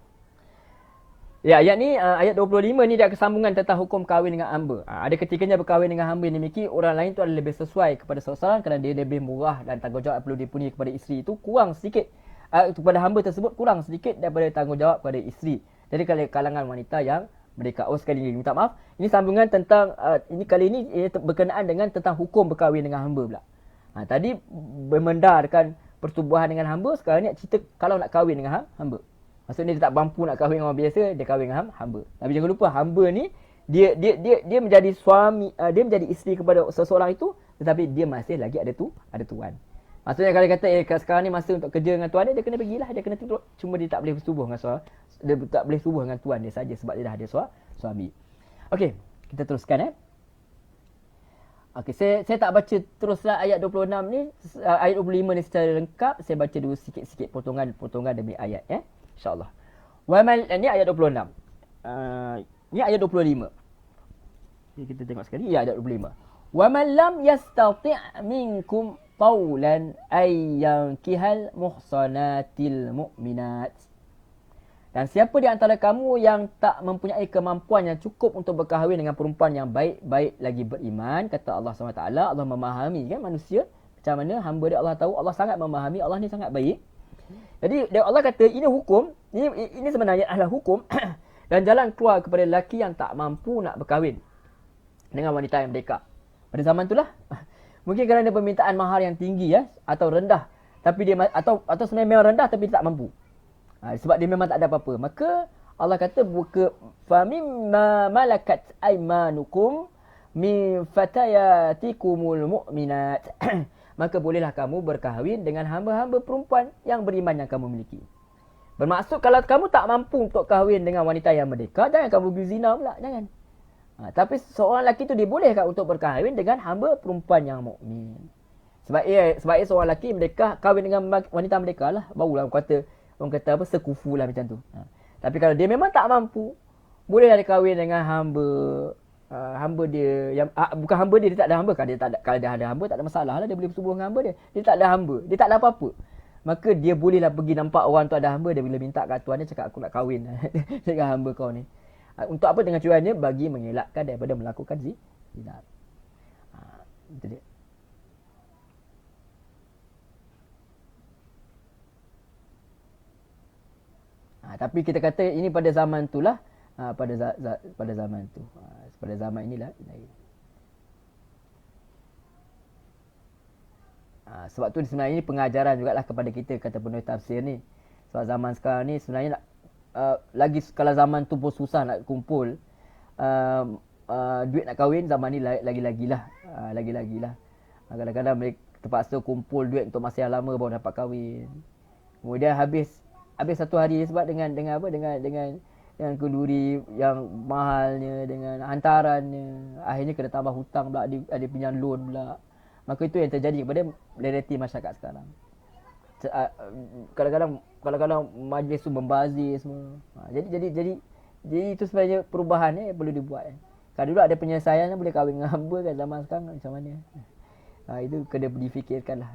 Ya, ayat ni ayat 25 ni dia kesambungan tentang hukum kahwin dengan hamba. Ada ketikanya berkahwin dengan hamba ni memiliki orang lain tu adalah lebih sesuai kepada seorang kerana dia lebih murah dan tanggungjawab perlu dipenuhi kepada isteri itu kurang sedikit kepada hamba tersebut kurang sedikit daripada tanggungjawab kepada isteri. Jadi kalau kalangan wanita yang mereka sekali ni minta maaf, ini sambungan tentang ini kali ini berkenaan dengan tentang hukum berkahwin dengan hamba pula. Tadi bermendarkan pertubuhan dengan hamba, sekarang ni cerita kalau nak kahwin dengan hamba. Maksudnya dia tak mampu nak kahwin dengan orang biasa, dia kahwin dengan hamba. Tapi jangan lupa hamba ni dia menjadi suami, dia menjadi isteri kepada seseorang itu, tetapi dia masih lagi ada tuan. Maksudnya kalau kata sekarang ni masa untuk kerja dengan tuan dia kena pergilah, dia kena tidur. Cuma dia tak boleh bersetubuh dengan dia tak boleh bersetubuh dengan tuan dia saja sebab dia dah ada suami. Okey, kita teruskan Okey, saya tak baca teruslah ayat 26 ni, ayat 25 ni secara lengkap. Saya baca dulu sikit-sikit potongan demi ayat InsyaAllah. Ni ayat 26. Ni ayat 25. Ni kita tengok sekali ayat 25. Wa man lam yastati' minkum qawlan ay yankihal muhsanatil mu'minat. Dan siapa di antara kamu yang tak mempunyai kemampuan yang cukup untuk berkahwin dengan perempuan yang baik-baik lagi beriman, kata Allah SWT, Allah memahami kan manusia macam mana hamba dia, Allah tahu, Allah sangat memahami, Allah ni sangat baik. Jadi Allah kata ini hukum, ini sebenarnya adalah hukum dan jalan keluar kepada lelaki yang tak mampu nak berkahwin dengan wanita yang merdeka. Pada zaman itulah mungkin kerana permintaan mahar yang tinggi atau rendah, tapi dia atau sebenarnya memang rendah tapi tak mampu. Sebab dia memang tak ada apa-apa. Maka Allah kata buka famimma malakat aymanukum min fatayatikumul mu'minat. Maka bolehlah kamu berkahwin dengan hamba-hamba perempuan yang beriman yang kamu miliki. Bermaksud kalau kamu tak mampu untuk kahwin dengan wanita yang merdeka, jangan kamu berzina pula, jangan. Tapi seorang lelaki tu dibolehkan untuk berkahwin dengan hamba perempuan yang mukmin. Sebab seorang lelaki merdeka kahwin dengan wanita merdeka lah, barulah orang kata apa, sekufu lah macam tu. Tapi kalau dia memang tak mampu, bolehlah dia kahwin dengan hamba dia yang bukan hamba dia tak ada hamba. Kalau dia ada hamba tak ada masalah lah, dia boleh bersetubuh dengan hamba dia. Dia tak ada hamba, dia tak ada apa-apa. Maka dia bolehlah pergi nampak orang tu ada hamba, dia boleh minta kat tuan dia, cakap aku nak kahwin dengan hamba kau ni. Untuk apa? Dengan tujuannya bagi mengelakkan daripada melakukan zina. Itu dia. Tapi kita kata ini pada zaman itulah, pada zaman tu. Pada zaman inilah lain. Sebab tu sebenarnya ini pengajaran jugalah kepada kita, kata penulis tafsir ni. Sebab zaman sekarang ni sebenarnya lagi kalau zaman tu pun susah nak kumpul duit nak kahwin, zaman ni lagi-lagilah. Kadang-kadang mereka terpaksa kumpul duit untuk masa yang lama baru dapat kahwin. Kemudian habis satu hari sebab dengan yang kenduri yang mahalnya, dengan hantarannya, akhirnya kena tambah hutang pula, ada pinjam loan pula. Maka itu yang terjadi kepada realiti masyarakat sekarang. Kadang-kadang majlis tu membazir semua. Jadi itu sebenarnya perubahan yang perlu dibuat. Kalau dulu ada penyelesaian boleh kahwin dengan hamba, kan zaman sekarang macam mana? Itu kena difikirkanlah.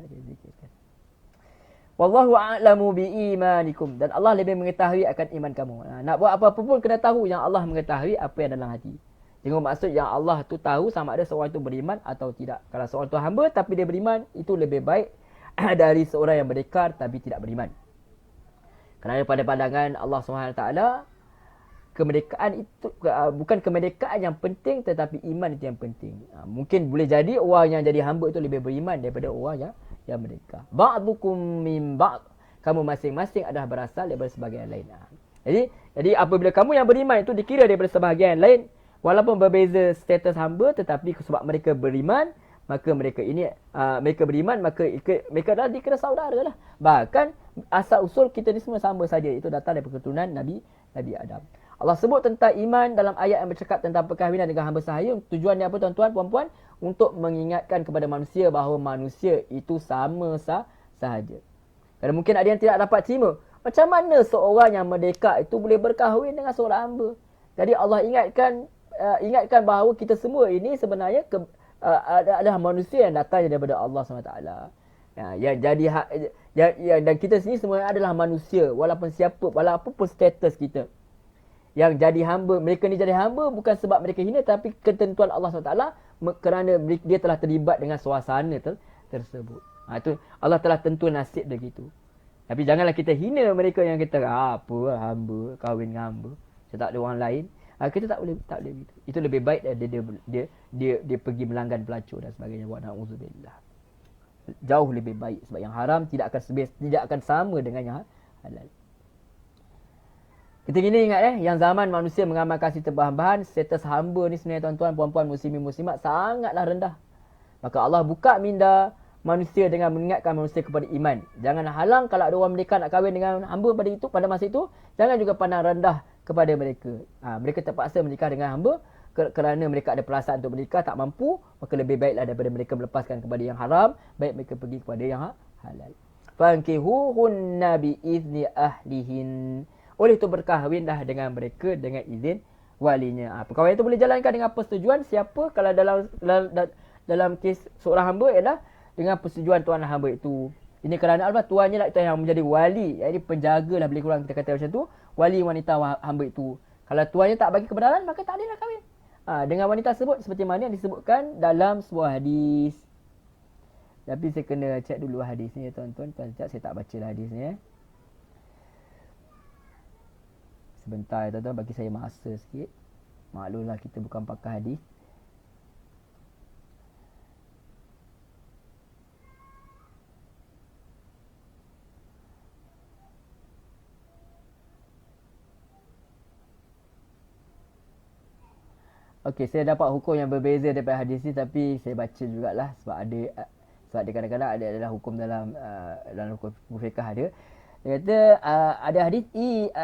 Wallahu a'lamu biimanikum, dan Allah lebih mengetahui akan iman kamu. Nak buat apa-apa pun kena tahu yang Allah mengetahui apa yang dalam hati. Jangan maksud yang Allah tu tahu sama ada seorang itu beriman atau tidak. Kalau seorang tu hamba tapi dia beriman, itu lebih baik dari seorang yang berdekar tapi tidak beriman. Kerana pada pandangan Allah SWT, kemerdekaan itu bukan kemerdekaan yang penting, tetapi iman itu yang penting. Mungkin boleh jadi orang yang jadi hamba itu lebih beriman daripada orang yang merdeka. Ba'dukum min ba'd. Kamu masing-masing adalah berasal daripada sebahagian lain. Jadi apabila kamu yang beriman itu dikira daripada sebahagian lain, walaupun berbeza status hamba, tetapi sebab mereka beriman, maka mereka ini mereka beriman, maka mereka adalah dikira saudara lah. Bahkan asal usul kita ni semua sama saja. Itu datang daripada keturunan Nabi Adam. Allah sebut tentang iman dalam ayat yang bercakap tentang perkahwinan dengan hamba sahaya. Tujuannya apa tuan-tuan, puan-puan? Untuk mengingatkan kepada manusia bahawa manusia itu sama sahaja. Kerana mungkin ada yang tidak dapat terima. Macam mana seorang yang merdeka itu boleh berkahwin dengan seorang hamba? Jadi Allah ingatkan bahawa kita semua ini sebenarnya adalah manusia yang datang daripada Allah SWT. Dan kita sini semua adalah manusia, walaupun pun status kita. Yang jadi hamba, mereka ni jadi hamba bukan sebab mereka hina, tapi ketentuan Allah SWT kerana dia telah terlibat dengan suasana tersebut. Itu Allah telah tentu nasib dia gitu. Tapi janganlah kita hina mereka yang kita apa hamba, kahwin dengan hamba, saya tak ada orang lain. Kita tak boleh begitu. Itu lebih baik dia pergi melanggan pelacur dan sebagainya. Wa na'udzubillah. Jauh lebih baik sebab yang haram tidak akan sama dengan yang halal. Kita gini ingat yang zaman manusia mengamalkan sistem bahan-bahan, status hamba ni sebenarnya tuan-tuan, puan-puan, muslimin, muslimat sangatlah rendah. Maka Allah buka minda manusia dengan mengingatkan manusia kepada iman. Jangan halang kalau ada orang merdeka nak kahwin dengan hamba pada masa itu, jangan juga pandang rendah kepada mereka. Mereka terpaksa menikah dengan hamba kerana mereka ada perasaan untuk menikah, tak mampu, maka lebih baiklah daripada mereka melepaskan kepada yang haram, baik mereka pergi kepada yang halal. Fankihuhunna biizni ahlihin. Oleh itu berkahwinlah dengan mereka dengan izin walinya. Perkahwinan itu boleh jalankan dengan persetujuan siapa? Kalau dalam kes seorang hamba ialah dengan persetujuan tuan hamba itu. Ini kerana Allah tuannya lah itu yang menjadi wali. Jadi penjaga lah lebih kurang kita kata macam tu. Wali wanita hamba itu. Kalau tuannya tak bagi kebenaran, maka tak bolehlah kahwin. Dengan wanita tersebut seperti mana yang disebutkan dalam sebuah hadis. Tapi saya kena cek dulu hadisnya tuan-tuan. Sekejap saya tak baca hadisnya. Sebentar tuan-tuan, bagi saya masa sikit. Maklumlah kita bukan pakar hadis. Okey, saya dapat hukum yang berbeza daripada hadis ni, tapi saya baca jugalah sebab ada kadang-kadang adalah hukum dalam hukum fiqh ada. Dia kata ada hadis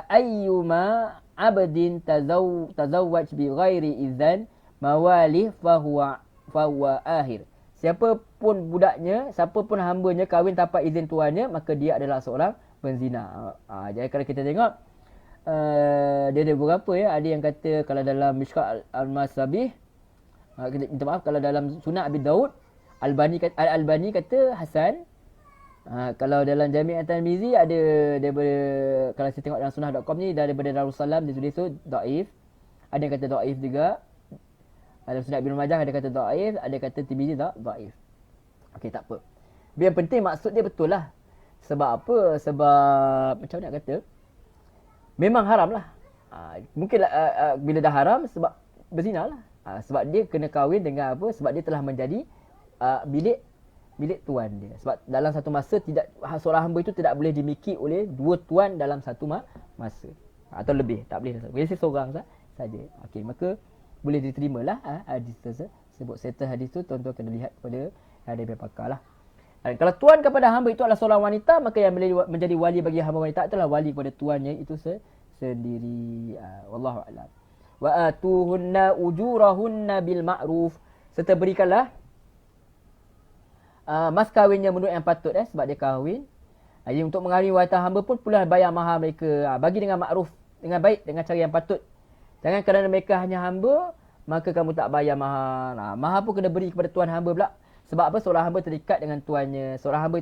ayyuma abdin tazawwaj bi ghairi idzan mawalih fahuwa akhir. Siapa pun budaknya, siapa pun hambanya kahwin tanpa izin tuannya, maka dia adalah seorang penzina. Jadi kalau kita tengok dia ada beberapa Ada yang kata kalau dalam Mishkat Al-Masabih, minta maaf, kalau dalam Sunan Abi Daud, Al-Albani kata Hasan. Kalau dalam Jami' At-Tirmizi ada daripada, kalau saya tengok dalam sunnah.com ni daripada Darussalam dia tulis tu dhaif. Ada yang kata dhaif juga. Dalam Sunan Ibnu Majah ada kata dhaif, ada kata Tirmizi dhaif. Okey, tak apa. Yang penting maksud dia betul lah. Sebab apa? Sebab macam mana nak kata? Memang haram lah. Mungkin bila dah haram sebab berzina lah. Sebab dia kena kahwin dengan apa? Sebab dia telah menjadi bilik tuan dia. Sebab dalam satu masa seorang hamba itu tidak boleh dimiliki oleh dua tuan dalam satu masa. Atau lebih. Tak boleh. Boleh seorang saja. Okey, maka boleh diterimalah hadis tersebut. Serta hadis tu tuan-tuan kena lihat kepada ada pakar lah. Dan kalau tuan kepada hamba itu adalah seorang wanita, maka yang menjadi wali bagi hamba wanita itulah wali kepada tuannya itu sendiri. Wallahu a'lam. Wa atuhunna ujurahunna bil ma'ruf. Serta berikanlah mas kahwinnya menurut yang patut sebab dia kahwin. Jadi untuk mengahwini wanita hamba pun pula bayar mahar mereka. Bagi dengan makruf, dengan baik, dengan cara yang patut. Jangan kerana mereka hanya hamba, maka kamu tak bayar mahar. Mahar pun kena beri kepada tuan hamba pula. Sebab apa? Seorang hamba terikat dengan tuannya. Seorang hamba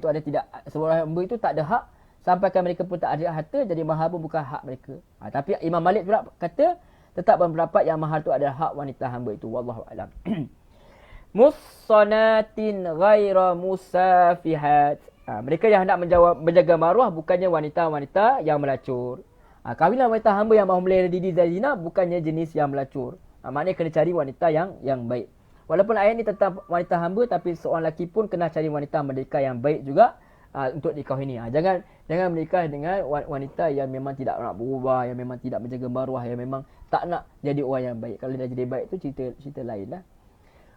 itu tak ada hak sampaikan mereka pun tak ada harta, jadi mahar pun bukan hak mereka. Tapi Imam Malik pula kata tetap berpendapat yang mahar itu adalah hak wanita hamba itu. Wallahu a'lam. Mussanatin ghaira musafihat. Mereka yang hendak menjaga maruah bukannya wanita-wanita yang melacur. Kahwinlah wanita hamba yang mahu melihara diri dari zina bukannya jenis yang melacur. Maknanya kena cari wanita yang baik. Walaupun ayat ni tentang wanita hamba, tapi seorang lelaki pun kena cari wanita merdeka yang baik juga untuk dikahwini. Jangan menikah dengan wanita yang memang tidak nak berubah, yang memang tidak menjaga maruah, yang memang tak nak jadi orang yang baik. Kalau dia jadi baik tu cerita lain lah.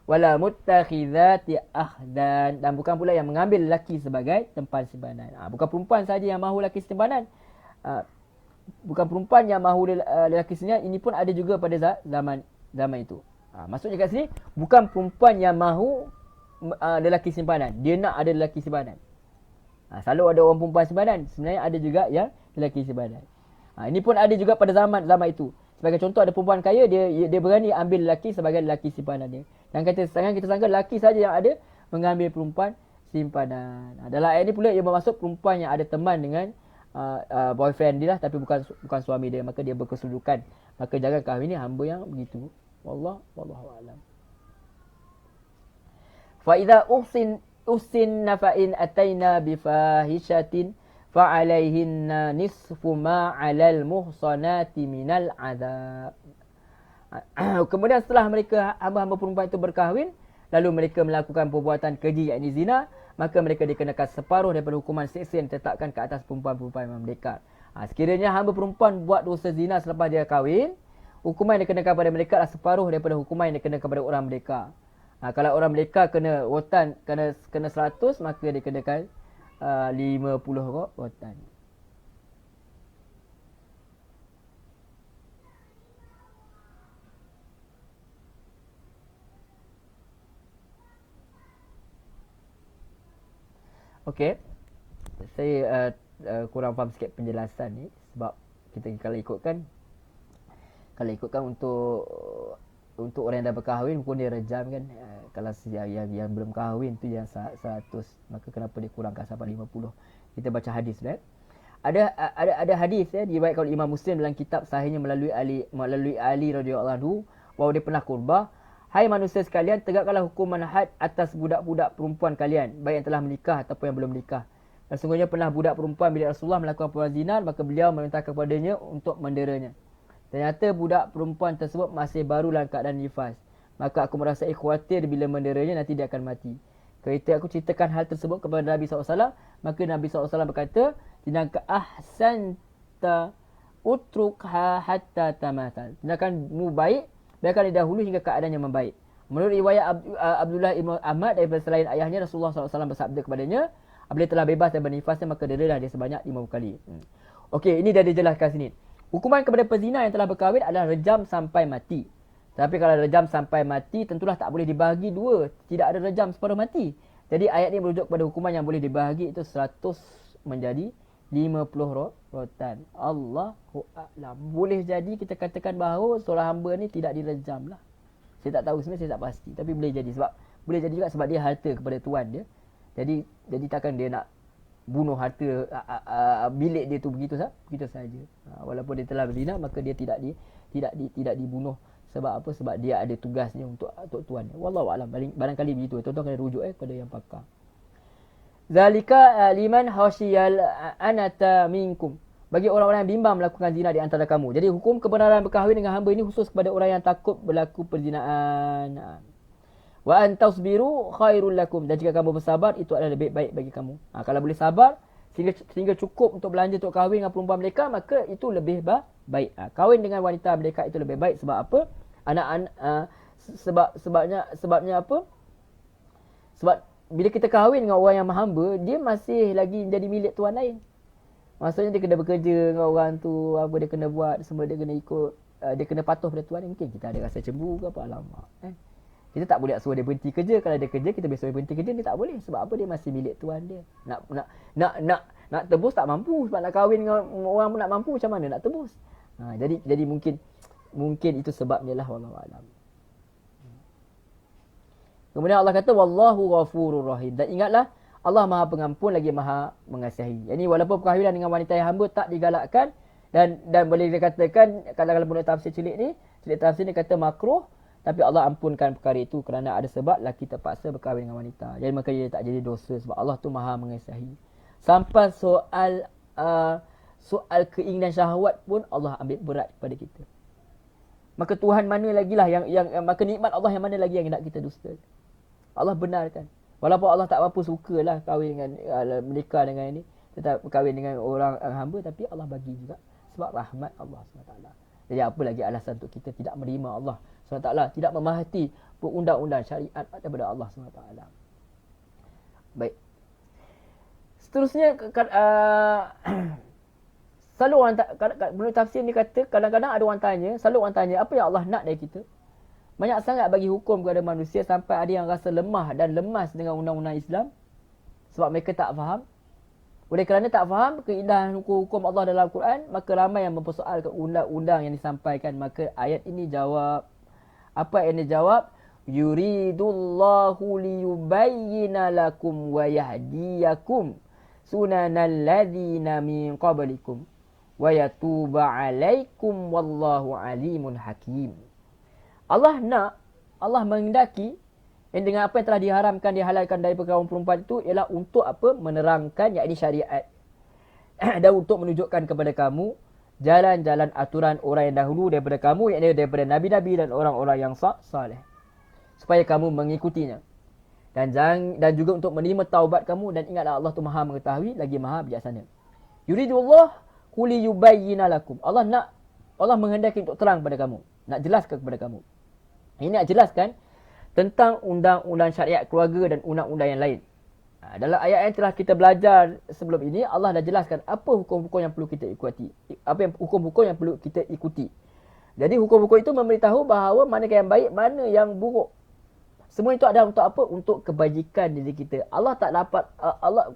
Wala muttakhidhati ahdan, dan bukan pula yang mengambil lelaki sebagai tempat simpanan. Bukan perempuan saja yang mahu lelaki simpanan. Bukan perempuan yang mahu lelaki simpanan, ini pun ada juga pada zaman itu. Maksudnya kat sini bukan perempuan yang mahu lelaki simpanan, dia nak ada lelaki simpanan. Selalu ada orang perempuan simpanan, sebenarnya ada juga yang lelaki simpanan. Ini pun ada juga pada zaman itu. Sebagai contoh, ada perempuan kaya, dia berani ambil lelaki sebagai lelaki simpanan dia. Jangan kita sangka lelaki saja yang ada mengambil perempuan simpanan. Dalam ayat ini pula ia bermaksud perempuan yang ada teman dengan boyfriend dia lah, tapi bukan suami dia, maka dia berkesudukan. Maka jangan kahwini hamba yang begitu. Wallahu a'lam. Fa idza uhsinna fa in ataina bi fahishatin fa alaihinna nisfu ma 'alal muhsanati minal 'adzab. Kemudian setelah mereka hamba-hamba perempuan itu berkahwin, lalu mereka melakukan perbuatan keji yakni zina, maka mereka dikenakan separuh daripada hukuman siksa yang ditetapkan ke atas perempuan-perempuan yang merdeka. Sekiranya hamba perempuan buat dosa zina selepas dia kahwin, hukuman yang dikenakan pada mereka adalah separuh daripada hukuman yang dikenakan kepada orang merdeka. Kalau orang merdeka kena rotan, kena 100, maka dia kenakan 50 rotan. Okey. Saya kurang faham sikit penjelasan ni, sebab kita kalau ikutkan untuk orang yang dah berkahwin pun dia rejam kan. Kalau yang belum kahwin tu yang 100, maka kenapa dia kurangkan sampai 50? Kita baca hadis kan. Ada hadis diriwayatkan oleh Imam Muslim dalam kitab sahihnya melalui Ali radhiyallahu anhu, bahawa dia pernah khutbah, "Hai manusia sekalian, tegakkanlah hukuman had atas budak-budak perempuan kalian, baik yang telah menikah ataupun yang belum menikah. Dan sungguhnya pernah budak perempuan bila Rasulullah melakukan perbuatan zina, maka beliau memerintahkan kepadanya untuk menderanya. Ternyata budak perempuan tersebut masih baru dalam keadaan nifas. Maka aku merasai khawatir bila menderanya nanti dia akan mati. Ketika aku ceritakan hal tersebut kepada Nabi SAW, maka Nabi SAW berkata, tindakan ahsanta utrukha hatta tamathal. Tindakanmu baik, biarkan dia dahulu hingga keadaannya membaik. Menurut riwayat Abdullah Ibn Ahmad daripada selain ayahnya, Rasulullah SAW bersabda kepadanya, apabila telah bebas dari nifasnya, maka deralah dia sebanyak 50 kali. Okey, ini dah dijelaskan sini. Hukuman kepada pezina yang telah berkahwin adalah rejam sampai mati. Tapi kalau rejam sampai mati, tentulah tak boleh dibahagi dua. Tidak ada rejam separuh mati. Jadi ayat ini merujuk kepada hukuman yang boleh dibahagi, itu 100 menjadi 50 rotan. Allahu a'lam. Boleh jadi kita katakan bahawa seorang hamba ni tidak direjam lah. Saya tak tahu, sebenarnya saya tak pasti. Tapi boleh jadi juga sebab dia harta kepada tuan dia. Jadi takkan dia nak bunuh harta bilik dia tu begitu saja. Walaupun dia telah berzina, maka dia tidak dibunuh. Sebab apa? Sebab dia ada tugasnya untuk tuan dia. Wallahu a'lam. Barangkali begitu. Tuan-tuan kena rujuk kepada yang pakar. Zalika liman hasyiyal anata minkum. Bagi orang-orang yang bimbang melakukan zina di antara kamu. Jadi hukum kebenaran berkahwin dengan hamba ini khusus kepada orang yang takut berlaku perzinaan. Wa an tasbiru khairul lakum, dan jika kamu bersabar itu adalah lebih baik bagi kamu. Kalau boleh sabar sehingga cukup untuk belanja untuk kahwin dengan perempuan mereka, maka itu lebih baik. Kahwin dengan wanita mereka itu lebih baik. Sebab apa? Sebabnya apa? Sebab bila kita kahwin dengan orang yang hamba, dia masih lagi jadi milik tuan lain. Maksudnya dia kena bekerja dengan orang tu, apa dia kena buat, semua dia kena ikut, dia kena patuh pada tuan. Mungkin kita ada rasa cemburu ke apa, alamak. Kita tak boleh suruh dia berhenti kerja. Kalau dia kerja, kita boleh suruh dia berhenti kerja. Dia tak boleh. Sebab apa? Dia masih milik tuan dia. Nak tebus tak mampu. Sebab nak kahwin dengan orang pun nak mampu, macam mana nak tebus? Jadi mungkin itu sebabnya lah. Wallahualam. Kemudian Allah kata, Wallahu ghafurur rahim. Dan ingatlah, Allah maha pengampun lagi maha mengasihi. Jadi walaupun perkahwinan dengan wanita yang hamba tak digalakkan, dan boleh dikatakan, kalau menurut tafsir celik tafsir ni kata makruh, tapi Allah ampunkan perkara itu kerana ada sebab lelaki terpaksa berkahwin dengan wanita. Jadi maka dia tak jadi dosa sebab Allah tu maha mengasihi. Sampai soal keinginan syahwat pun Allah ambil berat kepada kita. Maka Tuhan mana lagi lah maka nikmat Allah yang mana lagi yang nak kita dusta? Allah benarkan. Walaupun Allah tak apa sukalah kahwin dengan menikah dengan ini, tetap kahwin dengan orang hamba, tapi Allah bagi juga sebab rahmat Allah SWT. Jadi apa lagi alasan untuk kita tidak menerima Allah SWT, tidak memahati undang-undang syariat daripada Allah SWT. Baik. Seterusnya selalu orang menurut tafsir ni kata, kadang-kadang ada orang tanya, selalu orang tanya, apa yang Allah nak dari kita? Banyak sangat bagi hukum kepada manusia sampai ada yang rasa lemah dan lemas dengan undang-undang Islam sebab mereka tak faham. Oleh kerana tak faham keindahan hukum Allah dalam Al-Quran, maka ramai yang mempersoalkan undang-undang yang disampaikan. Maka ayat ini jawab. Apa yang dijawab? Yuridullahu liyubayyina lakum wa yahdiyakum sunanal ladzina min qablikum wa yatuba alaikum wallahu alimun hakim. Allah menghendaki yang dengan apa yang telah diharamkan, dihalalkan dari kaum perempuan itu ialah untuk apa? Menerangkan, yakni syariat. Dan untuk menunjukkan kepada kamu jalan-jalan aturan orang yang dahulu daripada kamu, yakni daripada nabi-nabi dan orang-orang yang saleh, supaya kamu mengikutinya. Dan juga untuk menerima taubat kamu, dan ingatlah Allah tu Maha mengetahui lagi Maha bijaksana. Yuridullah Quli yubayyina lakum. Allah menghendaki untuk terang kepada kamu, nak jelaskan kepada kamu. Ini nak jelaskan tentang undang-undang syariat keluarga dan undang-undang yang lain. Dalam ayat yang telah kita belajar sebelum ini, Allah dah jelaskan apa hukum-hukum yang perlu kita ikuti. Apa yang hukum-hukum yang perlu kita ikuti. Jadi hukum-hukum itu memberitahu bahawa mana yang baik, mana yang buruk. Semua itu adalah untuk apa? Untuk kebajikan diri kita.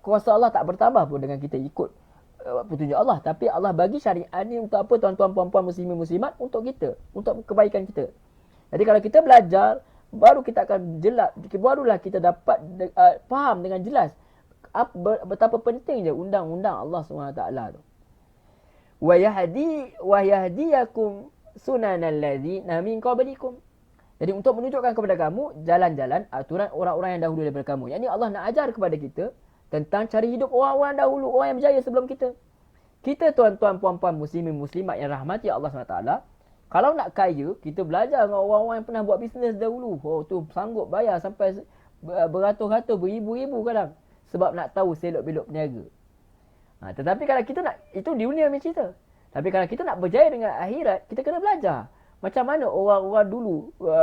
Kuasa Allah tak bertambah pun dengan kita ikut petunjuk Allah, tapi Allah bagi syariat ni untuk apa, tuan-tuan puan-puan muslimin muslimat, untuk kita, untuk kebaikan kita. Jadi kalau kita belajar, baru kita akan barulah kita dapat faham dengan jelas betapa pentingnya undang-undang Allah SWT tu. Wa yahdiyakum sunanal ladzina min qablikum. Jadi untuk menunjukkan kepada kamu jalan-jalan aturan orang-orang yang dahulu daripada kamu. Yakni Allah nak ajar kepada kita tentang cara hidup orang-orang dahulu, orang yang berjaya sebelum kita. Kita tuan-tuan puan-puan muslimin muslimat yang rahmati Allah SWT, kalau nak kaya, kita belajar dengan orang-orang yang pernah buat bisnes dahulu. Oh tu sanggup bayar sampai beratus-ratus, beribu-ribu kadang, sebab nak tahu selok-belok peniaga. Tetapi kalau kita nak, itu di dunia macam cerita. Tapi kalau kita nak berjaya dengan akhirat, kita kena belajar macam mana orang-orang dulu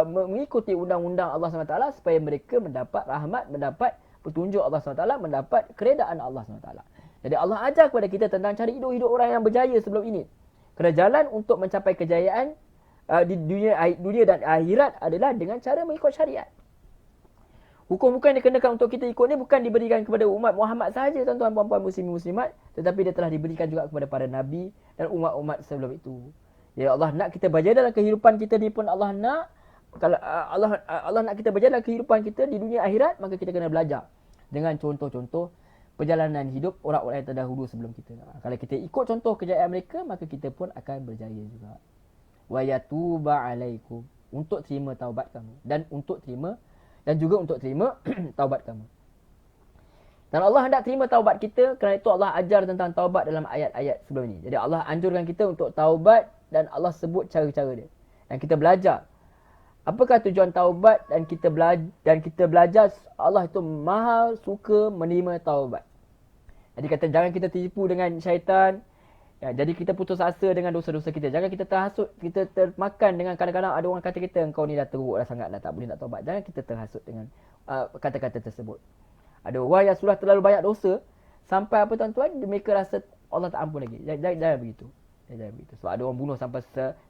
mengikuti undang-undang Allah SWT supaya mereka mendapat rahmat, mendapat petunjuk Allah SWT, mendapat keredaan Allah SWT. Jadi Allah ajar kepada kita tentang cara hidup orang yang berjaya sebelum ini. Kerana jalan untuk mencapai kejayaan di dunia dan akhirat adalah dengan cara mengikut syariat. Hukum-hukum yang dikenakan untuk kita ikut ni bukan diberikan kepada umat Muhammad sahaja, tuan-tuan puan-puan muslimin muslimat, tetapi dia telah diberikan juga kepada para nabi dan umat-umat sebelum itu. Ya Allah nak kita berjaya dalam kehidupan kita ni pun Allah nak. Kalau Allah nak kita berjaya dalam kehidupan kita di dunia akhirat, maka kita kena belajar dengan contoh-contoh perjalanan hidup orang-orang yang terdahulu sebelum kita. Kalau kita ikut contoh kejayaan mereka, maka kita pun akan berjaya juga. Wa yatuba alaikum, untuk terima taubat kamu, dan juga untuk terima taubat kamu. Dan Allah hendak terima taubat kita, kerana itu Allah ajar tentang taubat dalam ayat-ayat sebelum ini. Jadi Allah anjurkan kita untuk taubat dan Allah sebut cara-cara dia. Dan kita belajar apakah tujuan taubat, dan kita belajar Allah itu maha suka menerima taubat. Jadi kata jangan kita tipu dengan syaitan. Ya, jadi kita putus asa dengan dosa-dosa kita. Jangan kita terhasut, kita termakan dengan kadang-kadang ada orang kata kita engkau ni dah teruk dah sangat dah tak boleh nak taubat. Jangan kita terhasut dengan kata-kata tersebut. Ada orang yang sudah terlalu banyak dosa sampai apa tuan-tuan, mereka rasa Allah tak ampun lagi. Jangan begitu. Jangan begitu. Sebab ada orang bunuh sampai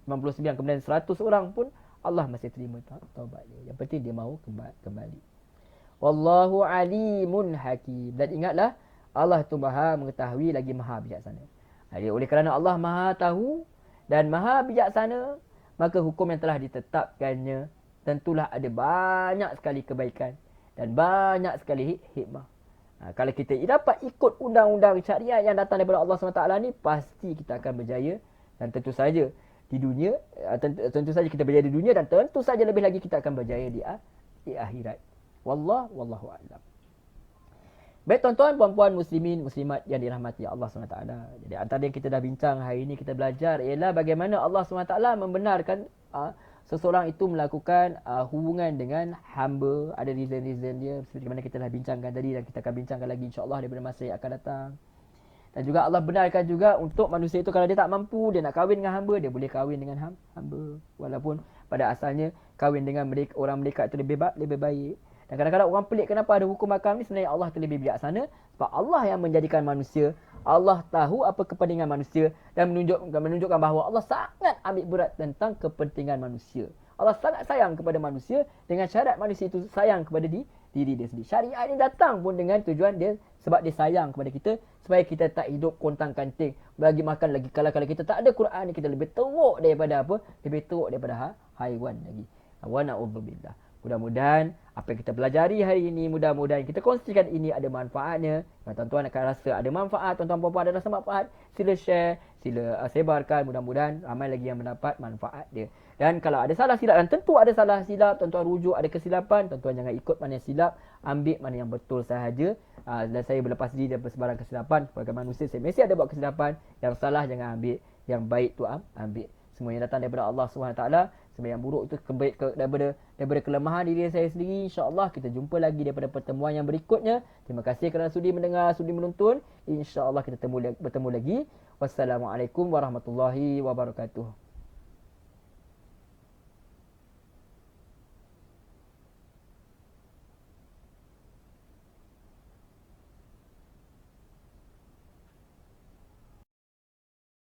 99 kemudian 100 orang pun Allah masih terima taubat dia. Yang penting dia mahu kembali. Wallahu alimun hakim. Dan ingatlah Allah itu Maha mengetahui lagi Maha bijaksana. Jadi oleh kerana Allah Maha tahu dan Maha bijaksana, maka hukum yang telah ditetapkannya tentulah ada banyak sekali kebaikan dan banyak sekali hikmah. Kalau kita dapat ikut undang-undang syariat yang datang daripada Allah SWT ni, pasti kita akan berjaya. Dan tentu saja di dunia, tentu saja kita berjaya di dunia, dan tentu saja lebih lagi kita akan berjaya di akhirat. Wallahu a'lam. Baik tuan-tuan, puan-puan, muslimin, muslimat yang dirahmati Allah SWT. Jadi antara yang kita dah bincang hari ini, kita belajar ialah bagaimana Allah SWT membenarkan seseorang itu melakukan hubungan dengan hamba. Ada reason-reason dia seperti mana kita dah bincangkan tadi dan kita akan bincangkan lagi insya-Allah daripada masa yang akan datang. Dan juga Allah benarkan juga untuk manusia itu kalau dia tak mampu, dia nak kahwin dengan hamba, dia boleh kahwin dengan hamba. Walaupun pada asalnya kahwin dengan mereka, orang mereka itu lebih baik. Dan kadang-kadang orang pelik kenapa ada hukum hakam ni, sebenarnya Allah itu lebih bijaksana. Sebab Allah yang menjadikan manusia, Allah tahu apa kepentingan manusia dan menunjukkan bahawa Allah sangat ambil berat tentang kepentingan manusia. Allah sangat sayang kepada manusia dengan syarat manusia itu sayang kepada diri dia sendiri. Syariat ini datang pun dengan tujuan dia sebab dia sayang kepada kita supaya kita tak hidup kontang-kanting, bagi makan lagi. Kalau kita tak ada Quran ni, kita lebih teruk daripada apa? Lebih teruk daripada haiwan lagi. Wa na'udzubillah. Mudah-mudahan apa yang kita pelajari hari ini, mudah-mudahan kita kongsikan ini ada manfaatnya. Kalau tuan-tuan akan rasa ada manfaat, tuan-tuan puan-puan ada rasa manfaat, sila share, sila sebarkan. Mudah-mudahan ramai lagi yang mendapat manfaat dia. Dan kalau ada salah silap, dan tentu ada salah silap, tuan-tuan rujuk ada kesilapan, tuan-tuan jangan ikut mana yang silap, ambil mana yang betul sahaja. Dan saya berlepas diri daripada sebarang kesilapan. Sebagai manusia, saya mesti ada buat kesilapan. Yang salah jangan ambil, yang baik tu ambil. Semua yang datang daripada Allah SWT. Semua yang buruk itu daripada kelemahan diri saya sendiri. InsyaAllah kita jumpa lagi daripada pertemuan yang berikutnya. Terima kasih kerana sudi mendengar, sudi menonton. InsyaAllah kita bertemu lagi. Wassalamualaikum warahmatullahi wabarakatuh.